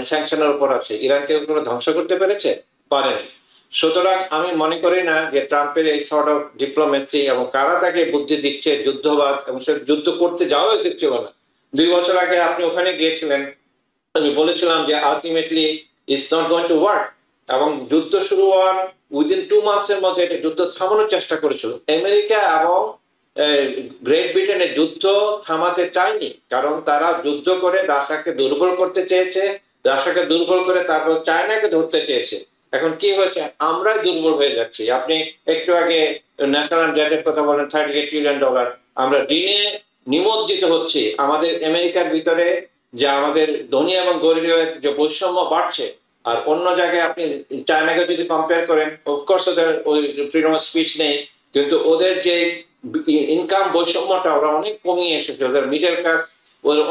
স্যাংশনের উপর আছে, ইরানকে কোনো ধ্বংস করতে পেরেছে? পারেনি। সুতরাং আমি মনে করি না যে ট্রাম্পের এই সর্ট অফ ডিপ্লোমেসি এবং কারা তাকে বুদ্ধি দিচ্ছে যুদ্ধবাদ, এবং সে যুদ্ধ করতে যাওয়া উচিত ছিল না। 2 বছর আগে আপনি ওখানে গিয়েছিলেন, আমি বলেছিলাম যে ultimately it's not going to work, এবং যুদ্ধ শুরু হওয়ার উইদিন 2 মাসের মধ্যে এটা যুদ্ধ থামানোর চেষ্টা করেছিল আমেরিকা, এবং গ্রেট ব্রিটেনের যুদ্ধ থামাতে চায়নি, কারণ তারা যুদ্ধ করে রাশিয়াকে দুর্বল করতে চেয়েছে, রাশিয়াকে দুর্বল করে তারপর চায়নাকে ধরতে চেয়েছে। এখন কি হয়েছে? আমরাই দুর্বল হয়ে যাচ্ছি। আপনি একটু আগে ন্যাশনাল ডেটের কথা বলেন, $38 ট্রিলিয়ন। আমরা দিনে নিমজ্জিত হচ্ছি। আমাদের আমেরিকার ভিতরে যে আমাদের ধনী এবং গরিবের যে বৈষম্য বাড়ছে, আর অন্য জায়গায় আপনি চায়নাকে যদি কম্পেয়ার করেন, অফকোর্স ওদের ওই ফ্রিডম অফ স্পিচ নেই, কিন্তু ওদের যে ইনকাম বৈষম্যটা ওরা অনেক কমিয়ে এসেছে, ওদের মিডল ক্লাস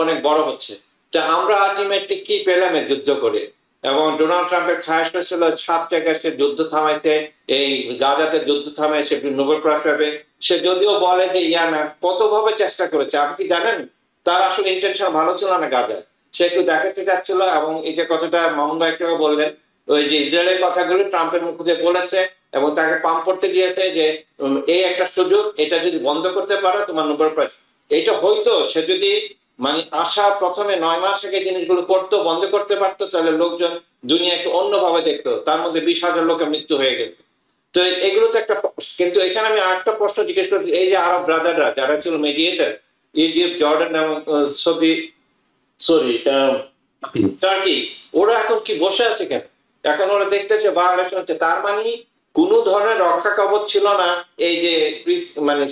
অনেক বড় হচ্ছে। তা আমরা আলটিমেটলি কি পেলাম এই যুদ্ধ করে? এবং ডোনাল্ড ট্রাম্পের খাস হয়েছিল 7 জায়গায় সে যুদ্ধ থামাইছে, এই গাজাতে যুদ্ধ থামাইছে, নোবেল প্রাইজ পাবে। সে যদিও বলে যে ইয়ানা কতভাবে চেষ্টা করেছে, আপনি কি জানেন? তার আসলে ইন্টেনশন ভালো ছিল না গাজায়, সে একটু দেখাতে চাচ্ছিল। এবং এই যে কথাটা মামুন ভাই একটু বললেন, ওই যে ইসরায়েলের কথাগুলো ট্রাম্পের মুখে বলেছে এবং তাকে পাম্প করতে দিয়েছে যে এই একটা সুযোগ, এটা যদি বন্ধ করতে পারো তোমার নোবেল প্রাইজ। এটা হয়তো সে যদি আশা প্রথমে 9 মাস আগে জিনিসগুলো করতো, বন্ধ করতে পারতো, তাহলে লোকজন দুনিয়া একটু অন্যভাবে দেখতো। তার মধ্যে 20,000 লোকের মৃত্যু হয়ে গেছে। তো এগুলো তো একটা, কিন্তু এখানে আমি আরেকটা প্রশ্ন জিজ্ঞেস করছি, এই যে আরব ব্রাদাররা যারা ছিল মিডিয়েটর, ইজিপ্ট, জর্ডান এবং টার্কি, ওরা এখন কি বসে আছে কেন? এখন ওরা দেখতেছে ভায়োলেশন হচ্ছে। তার মানে কোন ধরনের রক্ষা কবচ ছিল না এই যে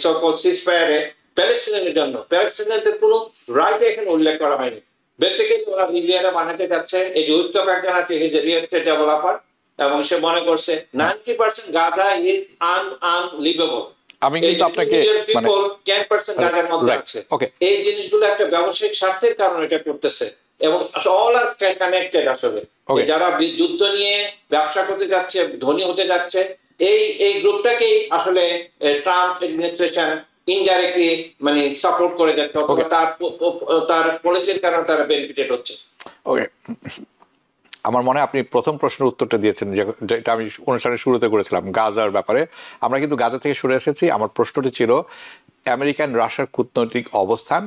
সকল সিজফায়ারে প্যালেস্টাইনের জন্য। প্যালেস্টাইনের কোনো রাইট এখানে উল্লেখ করা হয়নি। বেসিক্যালি ওরা লিবিয়ারা বানাতে যাচ্ছে। এই যে উত্তর একজন আছে, হিজ এ রিয়েল এস্টেট ডেভেলপার, এবং সে মনে করছে 90% গাজা ইজ আনলিভেবল। আমি কিন্তু আপনাকে 10% গাজার মধ্যে আছে। এই জিনিসগুলো একটা ব্যবসায়িক স্বার্থের কারণে এটা করতেছে, এবং অল আর কানেক্টেড। আসলে যারা যুদ্ধ নিয়ে ব্যবসা করতে যাচ্ছে, ধনী হতে যাচ্ছে, এই গ্রুপটাকেই আসলে ট্রাম্প অ্যাডমিনিস্ট্রেশন ইনডাইরেক্টলি সাপোর্ট করে যাচ্ছে, অথবা তার পলিসির কারণে তারা বেনিফিটেড হচ্ছে। ওকে, আমার মনে হয় আপনি প্রথম প্রশ্নের উত্তরটা দিয়েছেন, যেটা আমি অনুষ্ঠানের শুরুতে করেছিলাম গাজার ব্যাপারে। আমরা কিন্তু গাজা থেকে সরে এসেছি। আমার প্রশ্নটি ছিল আমেরিকান রাশিয়ার কূটনৈতিক অবস্থান।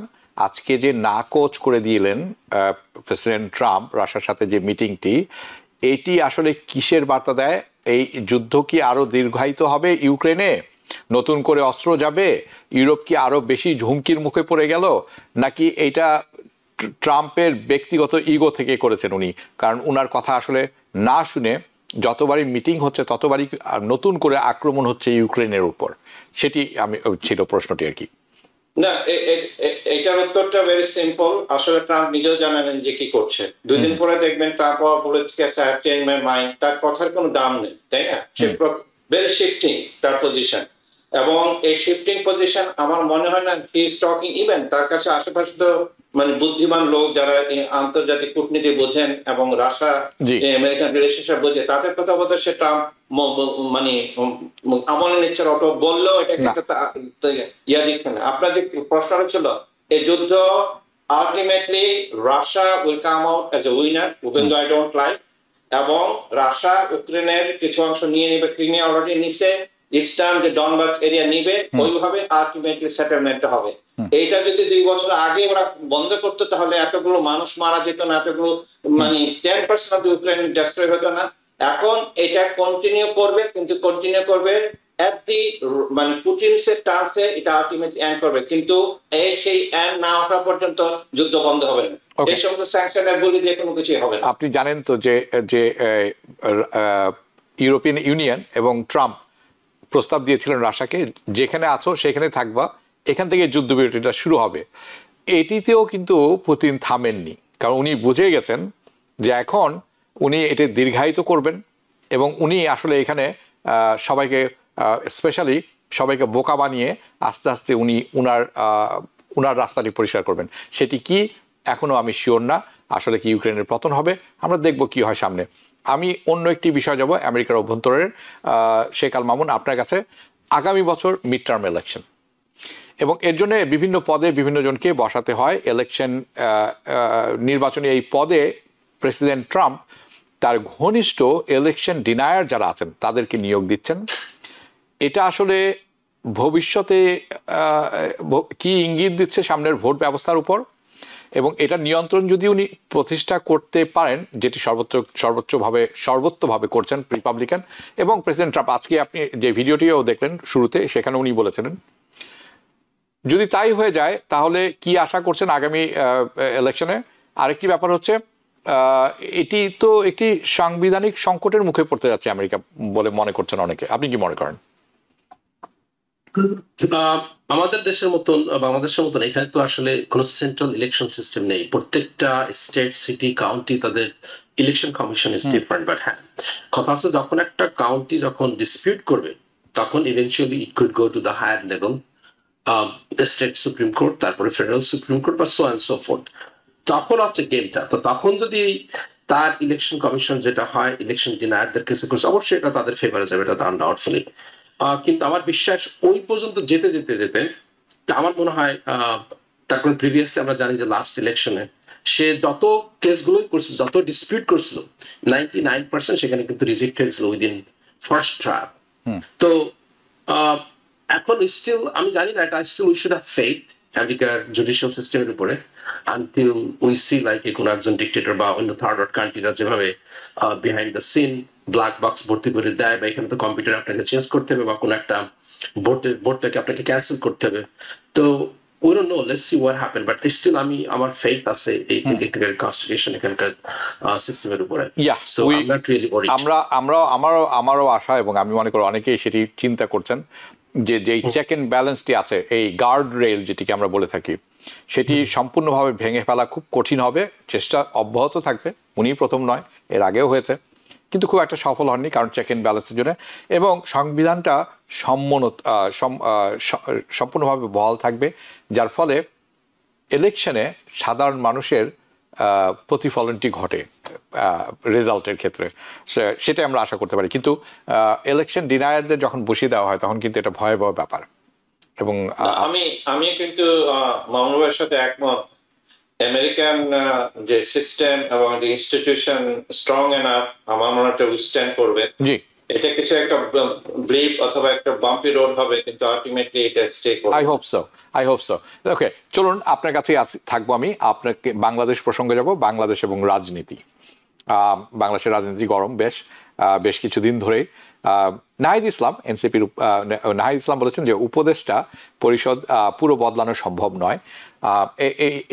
আজকে যে নাকচ করে দিলেন প্রেসিডেন্ট ট্রাম্প রাশিয়ার সাথে যে মিটিংটি, এটি আসলে কিসের বার্তা দেয়? এই যুদ্ধ কি আরো দীর্ঘায়িত হবে? ইউক্রেনে নতুন করে অস্ত্র যাবে? ইউরোপ কি আরো বেশি ঝুঁকির মুখে পড়ে গেল? নাকি এইটা ট্রাম্পের ব্যক্তিগত ইগো থেকে করেছেন উনি? কারণ উনার কথা আসলে না শুনে যতবারই মিটিং হচ্ছে ততবারই নতুন করে আক্রমণ হচ্ছে ইউক্রেনের উপর। সেটি ছিল প্রশ্নটি আর কি। না, এটার উত্তরটা ভেরি সিম্পল। আসলে ট্রাম্প নিজেও জানেন যে কি করছে। 2 দিন পরে দেখবেন ট্রাম্প চেঞ্জ মাই মাইন্ড, তার কথার কোনো দাম নেই, তাই না? সে ভেরি শিফটিং তার পজিশন, এবং এই শিফটিং পজিশন আমার মনে হয় না হি ইজ টকিং ইভেন তার কাছে আশেপাশে তো বুদ্ধিমান লোক যারা আন্তর্জাতিক কূটনীতি বোঝেন এবং রাশিয়া আমেরিকান রিলেশনশিপ বোঝে, তাদের কথা বলতে সে ট্রাম্প আমলে নিচ্ছে। অত বললেও এটাকে ইয়া দিচ্ছে না। আপনার যে প্রশ্নটা ছিল, এই যুদ্ধ ultimately Russia will come out as a winner, even though I don't like, এবং রাশিয়া ইউক্রেনের কিছু অংশ নিয়ে নেবে, ক্রিমিয়া অলরেডি নিছে, ইস্টার্ন যে ডনবাস এরিয়া নিবে, ওইভাবে আলটিমেটলি সেটেলমেন্ট হবে। এইটা যদি 2 বছর আগে ওরা বন্ধ করতো, তাহলে এতগুলো মানুষ মারা যেত না, এতগুলো 10% অফ ইউক্রেন ডিস্ট্রয় হতো না। এখন এটা কন্টিনিউ করবে, কিন্তু কন্টিনিউ করবে এট দি মানে পুটিনসের টার্মসে এটা আলটিমেটলি এন্ড করবে, কিন্তু সেই এন্ড না আসা পর্যন্ত যুদ্ধ বন্ধ হবে না। এই সমস্ত স্যাংশনের বলি দিয়ে কোনো কিছুই হবে না। আপনি জানেন তো যে যে ইউরোপিয়ান ইউনিয়ন এবং ট্রাম্প প্রস্তাব দিয়েছিলেন রাশিয়াকে, যেখানে আছো সেখানে থাকবা, এখান থেকে যুদ্ধবিরতিটা শুরু হবে। এটিতেও কিন্তু পুতিন থামেননি, কারণ উনি বুঝে গেছেন যে এখন উনি এটা দীর্ঘায়িত করবেন এবং উনি আসলে এখানে সবাইকে স্পেশালি সবাইকে বোকা বানিয়ে আস্তে আস্তে উনি উনার রাস্তাটি পরিষ্কার করবেন। সেটি কি এখনও আমি শিওর না। আসলে কি ইউক্রেনের পতন হবে, আমরা দেখব কি হয় সামনে। আমি অন্য একটি বিষয় যাব, আমেরিকার অভ্যন্তরের। শেখ আল মামুন, আপনার কাছে আগামী বছর মিড টার্ম ইলেকশন এবং এর জন্য বিভিন্ন পদে বিভিন্ন জনকে বসাতে হয়। ইলেকশন নির্বাচনী এই পদে প্রেসিডেন্ট ট্রাম্প তার ঘনিষ্ঠ ইলেকশন ডিনায়ার যারা আছেন তাদেরকে নিয়োগ দিচ্ছেন। এটা আসলে ভবিষ্যতে কি ইঙ্গিত দিচ্ছে সামনের ভোট ব্যবস্থার উপর, এবং এটা নিয়ন্ত্রণ যদি উনি প্রতিষ্ঠা করতে পারেন, যেটি সর্বোচ্চভাবে করছেন রিপাবলিকান এবং প্রেসিডেন্ট ট্রাম্প। আজকে আপনি যে ভিডিওটিও দেখলেন শুরুতে, সেখানে উনি বলেছিলেন যদি তাই হয়ে যায় তাহলে কি আশা করছেন আগামী ইলেকশনে। আরেকটি ব্যাপার হচ্ছে এটি তো একটি সাংবিধানিক সংকটের মুখে পড়তে যাচ্ছে আমেরিকা বলে মনে করছেন অনেকে, আপনি কি মনে করেন? আমাদের দেশের মতন বাংলাদেশের মতন এখানে তো আসলে কোনো সেন্ট্রাল ইলেকশন সিস্টেম নেই। প্রত্যেকটা স্টেট, সিটি, কাউন্টি তাদের election commission is different. But হ্যাঁ, কথা হচ্ছে যখন একটা কাউন্টি যখন ডিসপিউট করবে তখন eventually it could go to the higher level, state supreme court, তারপরে ফেডারেল সুপ্রিম কোর্ট বা সো অ্যান্ড সো ফোর্থ। তখন হচ্ছে গেমটা। তো তখন যদি তার ইলেকশন কমিশন যেটা হয় ইলেকশন ডিনায়ারদের কেসে করছে, অবশ্যই এটা তাদের ফেভারে যাবে, এটা ডাউটফুলি। কিন্তু আমার বিশ্বাস ওই পর্যন্ত যেতে যেতে যেতে আমার মনে হয় তারপরে প্রিভিয়াসলি আমরা জানি যে লাস্ট ইলেকশনে সে যত কেসগুলোই করছিল, যত ডিসপিউট করছিল, 99% সেখানে কিন্তু রিজেক্ট হয়েছিল উইদিন ফার্স্ট ট্রায়াল। তো এখন স্টিল আমি জানি না, এটা still we should have faith আমেরিকার জুডিশিয়াল সিস্টেমের উপরে আনটিল উই সি লাইক কোনো একজন ডিক্টেটর বা অন্য থার্ড ওয়ার্ল্ড কান্ট্রিরা যেভাবে behind the scene black box ভর্তি করে দেয়, বা এখানে তো কম্পিউটার আপনাকে চেঞ্জ করতে হবে বা কোনো একটা বোর্ডটাকে আপনাকে ক্যান্সেল করতে হবে। তো we don't know, let's see what happen, but still আমার faith আছে এই কনস্টিটিউশন এখানকার সিস্টেমের উপরে। So I'm not really worried. আমারও আশা, এবং আমি মনে করি অনেকেই সেটি চিন্তা করছেন যে যেই চেক এন্ড ব্যালেন্সটি আছে, এই গার্ড রেল যেটিকে আমরা বলে থাকি, সেটি সম্পূর্ণভাবে ভেঙে ফেলা খুব কঠিন হবে। চেষ্টা অব্যাহত থাকবে, উনি প্রথম নয়, এর আগেও হয়েছে, কিন্তু খুব একটা সফল হননি, কারণ চেক এন্ড ব্যালেন্সের জন্য। এবং সংবিধানটা সম্পূর্ণভাবে বহাল থাকবে, যার ফলে ইলেকশনে সাধারণ মানুষের প্রতিফলনটি ঘটে রেজাল্টের ক্ষেত্রে, সেটাই আমরা আশা করতে পারি। কিন্তু ইলেকশন ডিনায়ারদের যখন বসিয়ে দেওয়া হয় তখন কিন্তু এটা ভয়াবহ ব্যাপার। এবং আমি কিন্তু মামুনের সাথে একমত। আমেরিকান যে সিস্টেম এবং যে ইনস্টিটিউশন স্ট্রং এনাফ আমার মনে হয় উইথস্ট্যান্ড করবে। জি, এটা কিছু একটা ব্লিপ অথবা একটা বাম্পি রোড হবে, কিন্তু আলটিমেটলি এটা স্টে করবে। I hope so. ওকে, চলুন আপনার কাছেই থাকবো। আমি আপনাকে বাংলাদেশ প্রসঙ্গে যাব, বাংলাদেশ এবং রাজনীতি। বাংলাদেশের রাজনীতি গরম বেশ কিছুদিন ধরেই। নাহিদ ইসলাম, এনসিপির নাহিদ ইসলাম বলেছেন যে উপদেষ্টা পরিষদ পুরো বদলানো সম্ভব নয়।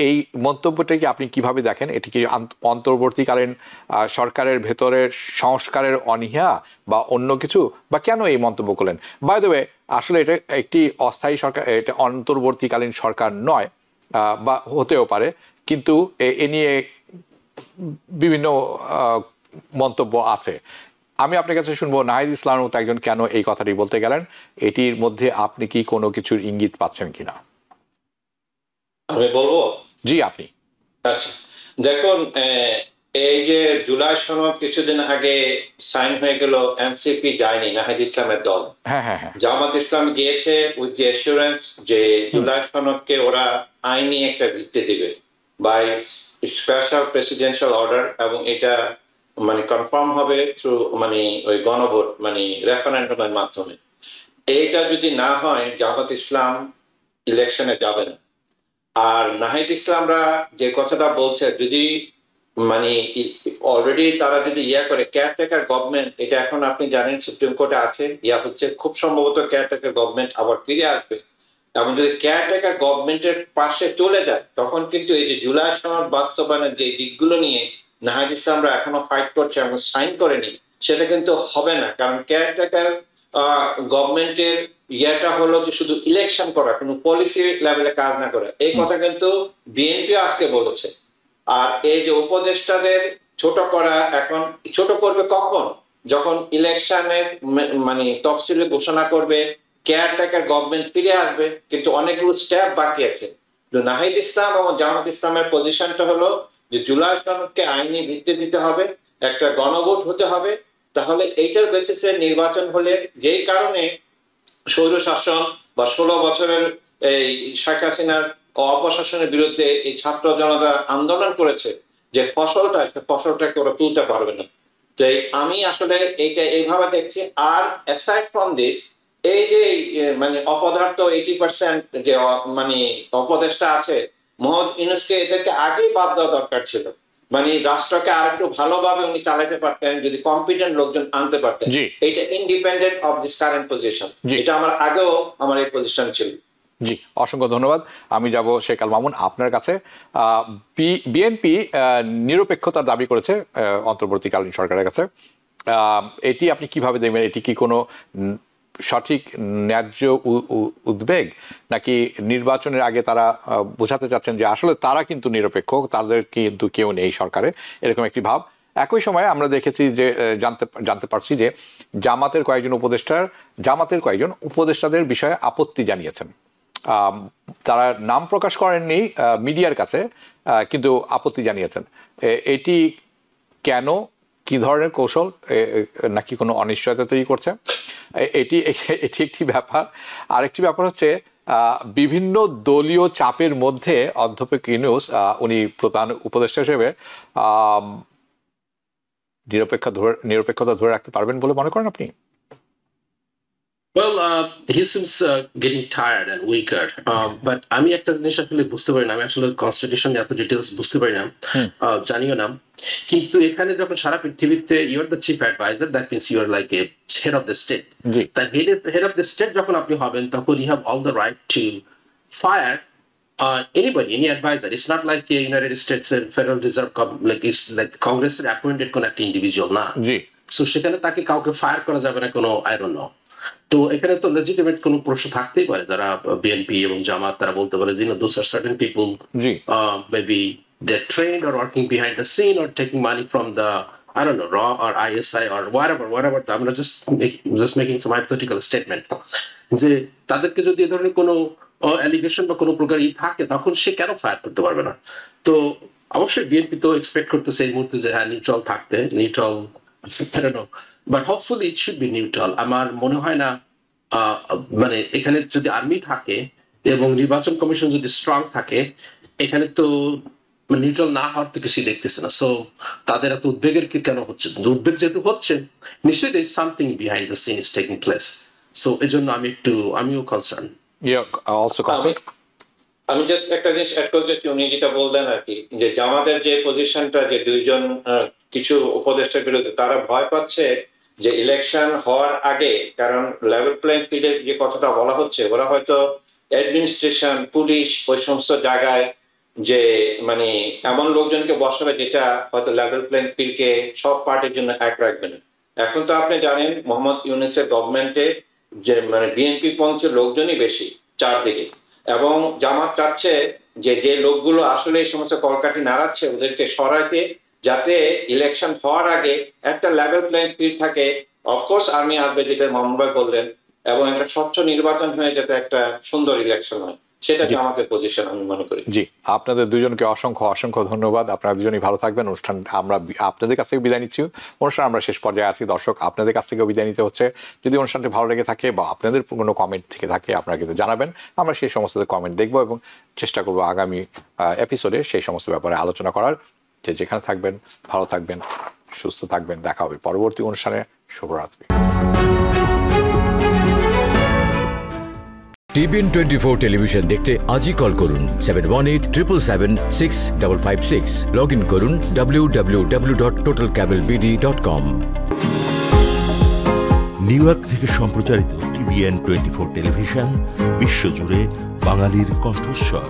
এই মন্তব্যটাকে আপনি কিভাবে দেখেন? এটি কি অন্তর্বর্তীকালীন সরকারের ভেতরে সংস্কারের অনীহা বা অন্য কিছু, বা কেন এই মন্তব্য করলেন? বাই দ্য ওয়ে, আসলে এটা একটি অস্থায়ী সরকার, এটা অন্তর্বর্তীকালীন সরকার নয়, বা হতেও পারে, কিন্তু এ নিয়ে বিভিন্ন মন্তব্য আছে। আমি আপনার কাছে শুনবো নাহিদ ইসলামের মতো একজন কেন এই কথাটি বলতে গেলেন, এটির মধ্যে আপনি কি কোনো কিছুর ইঙ্গিত পাচ্ছেন কিনা? আমি বলবো? জি, আপনি। আচ্ছা, দেখুন, এই যে জুলাই সনদ কিছুদিন আগে সাইন হয়ে গেল, এনসিপি যায়নি, নাহিদ ইসলামের দল। হ্যাঁ, জামাত ইসলাম গিয়েছে উইথ দি অ্যাসুরেন্স যে জুলাই সনদকে ওরা আইনি একটা ভিত্তি দিবে বাই স্পেশাল প্রেসিডেন্সিয়াল অর্ডার, এবং এটা মানে কনফার্ম হবে থ্রু মানে ওই গণভোট, মানে রেফারেন্ডামের মাধ্যমে। এইটা যদি না হয় জামাত ইসলাম ইলেকশনে যাবে না। আর নাহিদ ইসলামরা যে কথাটা বলছে, যদি মানে অলরেডি তারা যদি করে কেয়ারটেকার গভর্নমেন্ট, এটা এখন আপনি জানেন সুপ্রিম কোর্টে আছে, হচ্ছে খুব সম্ভবত কেয়ারটেকার গভর্নমেন্ট আবার ফিরে আসবে। এবং যদি কেয়ারটেকার গভর্নমেন্টের পাশে চলে যায়, তখন কিন্তু এই যে জুলাই সনদ বাস্তবায়নের যে দিকগুলো নিয়ে নাহিদ ইসলামরা এখনো ফাইট করছে এবং সাইন করেনি, সেটা কিন্তু হবে না। কারণ কেয়ারটেকার গভর্নমেন্টের হলো যে শুধু ইলেকশন করা, কোনো পলিসি লেভেলে কাজ না করে। এই কথা কিন্তু বিএনপি আজকে বলেছে। আর এই যে উপদেষ্টাদের ছোট করা, এখন ছোট করবে কখন? যখন ইলেকশনের মানে তফসিলে ঘোষণা করবে, কেয়ারটেকার গভর্নমেন্ট ফিরে আসবে, কিন্তু অনেকগুলো স্টেপ বাকি আছে। নাহিদ ইসলাম এবং জামাত ইসলামের পজিশনটা হলো যে জুলাই সনদকে আইনি ভিত্তি দিতে হবে, একটা গণভোট হতে হবে, তাহলে এইটার বেসিসে নির্বাচন হলে, যেই কারণে স্বৈর শাসন বা 16 বছরের এই শেখ হাসিনার অপশাসনের বিরুদ্ধে এই ছাত্র জনতা আন্দোলন করেছে, যে ফসলটা, সে ফসলটাকে ওরা তুলতে পারবে না। তো আমি আসলে এইটা এইভাবে দেখছি। আর অ্যাসাইড ফ্রম দিস, এই যে মানে অপদার্থ 80% যে মানে উপদেষ্টা আছে, মোহাম্মদ ইউনূসকে এদেরকে আগেই বাদ দেওয়া দরকার ছিল। মানে রাষ্ট্রকে আর একটু ভালোভাবে উনি চালাতে পারতেন যদি কম্পিটেন্ট লোকজন আনতে পারতেন। এটা independent of this current position. এটা আমার আগেও আমার এই পজিশন ছিল। জি, অসংখ্য ধন্যবাদ। আমি যাব শেখ আল মামুন আপনার কাছে। বিএনপি নিরপেক্ষতার দাবি করেছে অন্তর্বর্তীকালীন সরকারের কাছে, এটি আপনি কিভাবে দেখবেন? এটি কি কোনো সঠিক ন্যায্য উদ্বেগ, নাকি নির্বাচনের আগে তারা বোঝাতে চাচ্ছেন যে আসলে তারা কিন্তু নিরপেক্ষ, তাদের কিন্তু কেউ নেই সরকারে, এরকম একটি ভাব? একই সময়ে আমরা দেখেছি যে জানতে পারছি যে জামাতের কয়েকজন উপদেষ্টাদের বিষয়ে আপত্তি জানিয়েছেন। তারা নাম প্রকাশ করেননি মিডিয়ার কাছে, কিন্তু আপত্তি জানিয়েছেন। এটি কেন, কি ধরনের কৌশল, নাকি কোনো অনিশ্চয়তা তৈরি করছে? এটি একটি ব্যাপার। আরেকটি ব্যাপার হচ্ছে বিভিন্ন দলীয় চাপের মধ্যে অধ্যাপক ইউনূস উনি প্রধান উপদেষ্টা হিসেবে নিরপেক্ষতা ধরে রাখতে পারবেন বলে মনে করেন আপনি? Well, he seems getting tired and weaker. But আমি একটা জিনিস আসলে বুঝতে পারি না, আমি আসলে কনস্টিটিউশন এত ডিটেলস বুঝতে পারি না, জানিও না। কিন্তু এখানে যখন সারা পৃথিবীতে you are the chief adviser, that means you are like a head of the state. The head of the state যখন আপনি হবেন, তখন you have all the right to fire anybody, any advisor. It's not like a United States Federal Reserve, like it's like Congress appointed কোন একটা individual না। So সেখানে তাকে কাউকে ফায়ার করা যাবে না, কোনো আই ডোন্ট নো। তো এখানে তো লেজিটিমেট কোনো প্রশ্ন থাকতেই পারে, যারা বিএনপি এবং জামাত তারা বলতে পারে যে those are certain people, maybe they're trained or working behind the scene or taking money from the, I don't know, RAW or ISI or whatever. I'm just making some hypothetical statement. যে তাদেরকে যদি এ ধরনের কোনো allegation বা কোনো প্রকার থাকে, তখন সে কেন ফায়ার করতে পারবে না? তো অবশ্যই বিএনপি তো এক্সপেক্ট করতেছে এই মুহূর্তে যে হ্যাঁ নিউট্রাল থাকতে, neutral, I don't know, but hopefully it should be neutral. আমার মনে হয় না মানে এখানে যদি আর্মি থাকে এবং নির্বাচন কমিশন যদি স্ট্রং থাকে, এখানে তো নিউট্রাল না হওয়ার তো কিছু দেখতেছে না। সো তাদের এত উদ্বেগের কি কেন হচ্ছে? উদ্বেগ যেহেতু হচ্ছে, নিশ্চয়ই there is something behind the scene is taking place. So এই জন্য আমিও কনসার্ন। আমি জাস্ট একটা জিনিস অ্যাড করতে চাই, উনি যেটা বললেন আর কি, যে জামাতের যে পজিশনটা, যে দুইজন কিছু উপদেষ্টার বিরুদ্ধে, তারা ভয় পাচ্ছে যে ইলেকশন হওয়ার আগে, কারণ লেভেল প্লেইং ফিল্ডের যে কথাটা বলা হচ্ছে, ওরা হয়তো অ্যাডমিনিস্ট্রেশন, পুলিশ, ওই সমস্ত জায়গায় যে মানে এমন লোকজনকে বসাবে যেটা হয়তো লেভেল প্লেইং ফিল্ডকে সব পার্টির জন্য এক রাখবে না। এখন তো আপনি জানেন মোহাম্মদ ইউনূসের গভর্নমেন্টে যে মানে বিএনপি পন্থী লোকজনই বেশি চারদিকে, এবং জামাত চাচ্ছে যে লোকগুলো আসলে এই সমস্ত কলকাঠি নাড়াচ্ছে ওদেরকে সরাইতে, যাতে ইলেকশন হওয়ার আগে একটা লেভেল প্লেইং ফিল্ড থাকে। অফকোর্স আর্মি আসবে, যেটা মোহাম্মদ ভাই বললেন, এবং একটা স্বচ্ছ নির্বাচন হয়ে যাতে একটা সুন্দর ইলেকশন হয়, সেটা আমাদের পজিশন আমি মনে করি। জি, আপনাদের দুজনকে অসংখ্য ধন্যবাদ। আপনারা দুজনই ভালো থাকবেন। অনুষ্ঠান আমরা আপনাদের কাছ থেকে বিদায় নিচ্ছি। অনুষ্ঠান আমরা শেষ পর্যায়ে আছি। দর্শক, আপনাদের কাছ থেকে বিদায় নিতে হচ্ছে। যদি অনুষ্ঠানটি ভালো লেগে থাকে বা আপনাদের কোনো কমেন্ট থেকে থাকে, আপনারা কিন্তু জানাবেন। আমরা সেই সমস্ত কমেন্ট দেখব এবং চেষ্টা করব আগামী এপিসোডে সেই সমস্ত ব্যাপারে আলোচনা করার। যেখানে থাকবেন, ভালো থাকবেন, সুস্থ থাকবেন। দেখা হবে পরবর্তী অনুষ্ঠানে। শুভরাত্রি। TVN 24 টেলিভিশন দেখতে আজই কল করুন 7187776556। লগ ইন করুন www.totalcablebd.com। নিউ ইয়র্ক থেকে সম্প্রচারিত TVN 24 টেলিভিশন বিশ্বজুড়ে বাঙালির কণ্ঠস্বর।